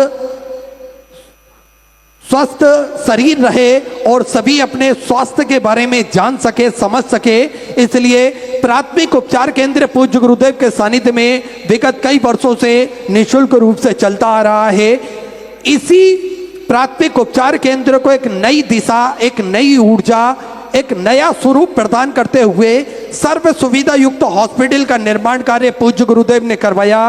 शरीर रहे और सभी अपने स्वास्थ्य के बारे में जान सके, समझ सके। इसलिए प्राथमिक उपचार केंद्र पूज्य गुरुदेव के सानिध्य में विगत कई वर्षों से निःशुल्क रूप से चलता आ रहा है। इसी प्राथमिक उपचार केंद्र को एक नई दिशा, एक नई ऊर्जा, एक नया स्वरूप प्रदान करते हुए सर्व सुविधा युक्त हॉस्पिटल का निर्माण कार्य पूज्य गुरुदेव ने करवाया,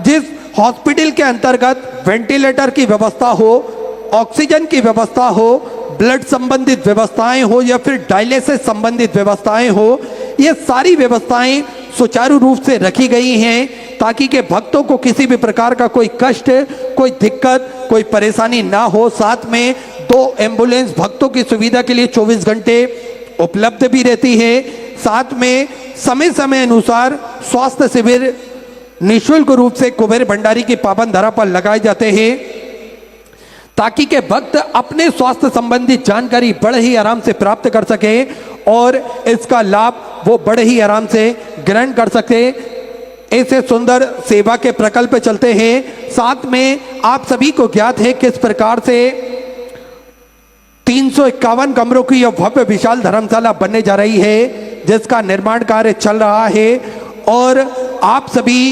जिस हॉस्पिटल के अंतर्गत वेंटिलेटर की व्यवस्था हो, ऑक्सीजन की व्यवस्था हो, ब्लड संबंधित व्यवस्थाएं हो या फिर डायलिसिस संबंधित व्यवस्थाएं हो, ये सारी व्यवस्थाएं सुचारू रूप से रखी गई हैं ताकि के भक्तों को किसी भी प्रकार का कोई कष्ट, कोई दिक्कत, कोई परेशानी ना हो। साथ में 2 एम्बुलेंस भक्तों की सुविधा के लिए 24 घंटे उपलब्ध भी रहती है। साथ में समय समय अनुसार स्वास्थ्य शिविर निःशुल्क रूप से कुबेर भंडारी की पावन धरा पर लगाए जाते हैं ताकि के भक्त अपने स्वास्थ्य संबंधी जानकारी बड़े ही आराम से प्राप्त कर सके और इसका लाभ वो बड़े ही आराम से ग्रहण कर सके। ऐसे सुंदर सेवा के प्रकल्प चलते हैं। साथ में आप सभी को ज्ञात है किस प्रकार से 351 कमरों की यह भव्य विशाल धर्मशाला बनने जा रही है, जिसका निर्माण कार्य चल रहा है। और आप सभी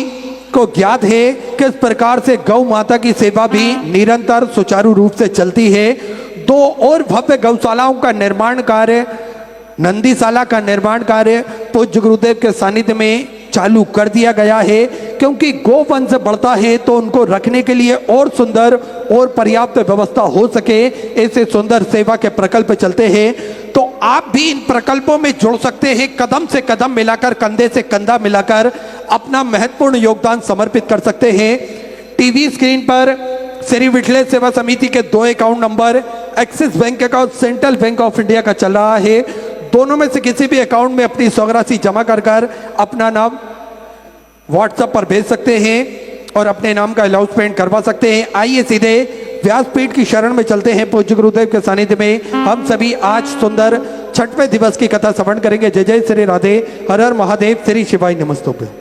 को ज्ञात है किस प्रकार से गौ माता की सेवा भी निरंतर सुचारू रूप से चलती है। 2 और भव्य गौशालाओं का निर्माण कार्य, नंदीशाला का निर्माण कार्य पूज्य गुरुदेव के सानिध्य में चालू कर दिया गया है, क्योंकि गोवंश बढ़ता है तो उनको रखने के लिए और सुंदर और पर्याप्त व्यवस्था हो सके, ऐसे सुंदर सेवा के प्रकल्प चलते हैं। तो आप भी इन प्रकल्पों में जुड़ सकते हैं, कदम से कदम मिलाकर, कंधे से कंधा मिलाकर अपना महत्वपूर्ण योगदान समर्पित कर सकते हैं। टीवी स्क्रीन पर श्री विठलेश सेवा समिति के 2 account number axis bank account, central bank of India का चल रहा है। दोनों में से किसी भी अकाउंट में अपनी स्वराशि जमा कर अपना नाम व्हाट्सएप पर भेज सकते हैं और अपने नाम का अनाउंसमेंट करवा सकते हैं। आइए सीधे व्यासपीठ की शरण में चलते हैं। पूज्य गुरुदेव के सानिध्य में हम सभी आज सुंदर 6वें दिवस की कथा श्रवण करेंगे। जय जय श्री राधे, हर हर महादेव, श्री शिवाय नमस्तुभ्यं।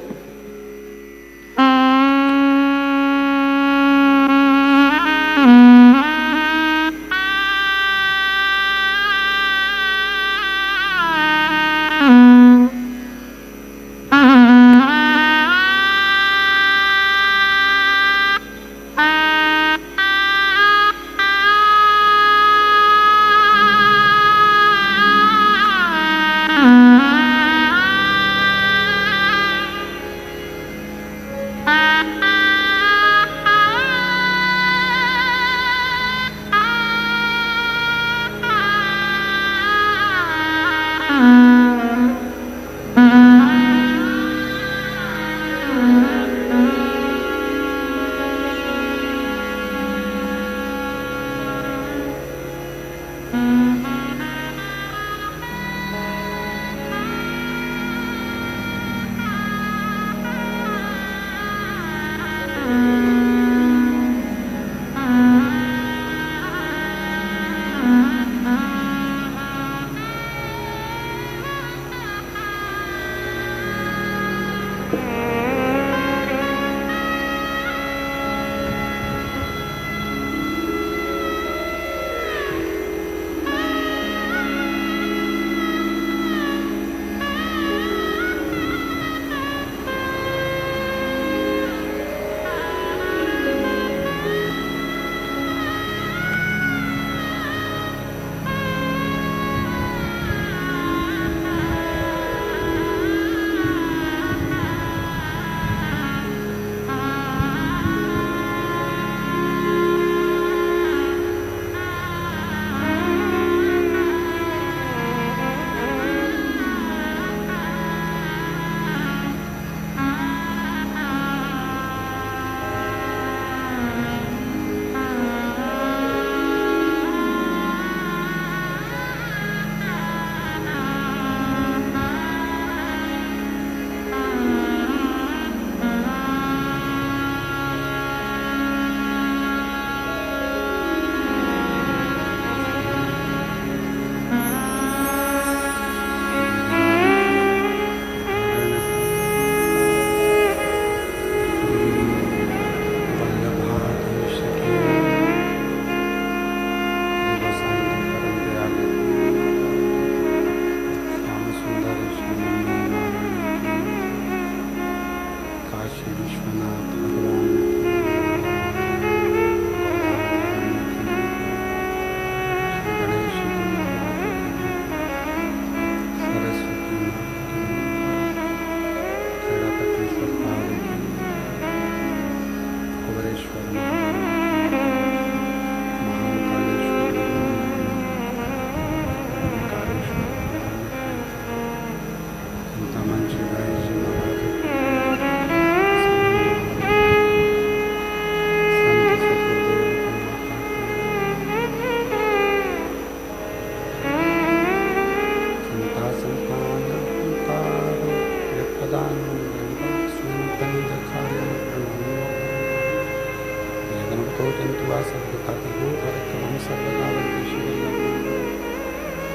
तुआ सर्वकादिगो भरतमं सर्वदा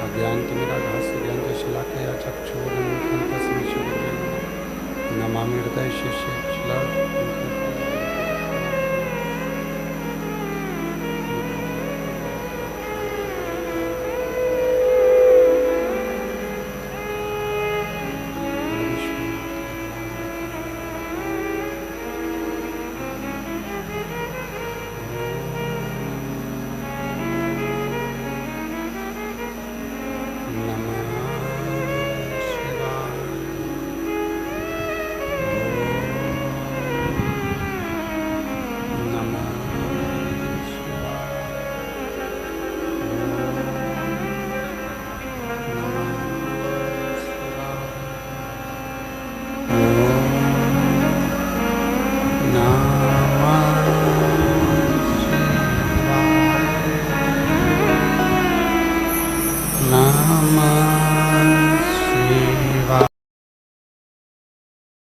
अज्ञानतिमिराघास्य ज्ञानशलाकया चक्षुरुन्मिलितं तस्मै श्रीगुरवे नमः। नमामि हृदय शिष्य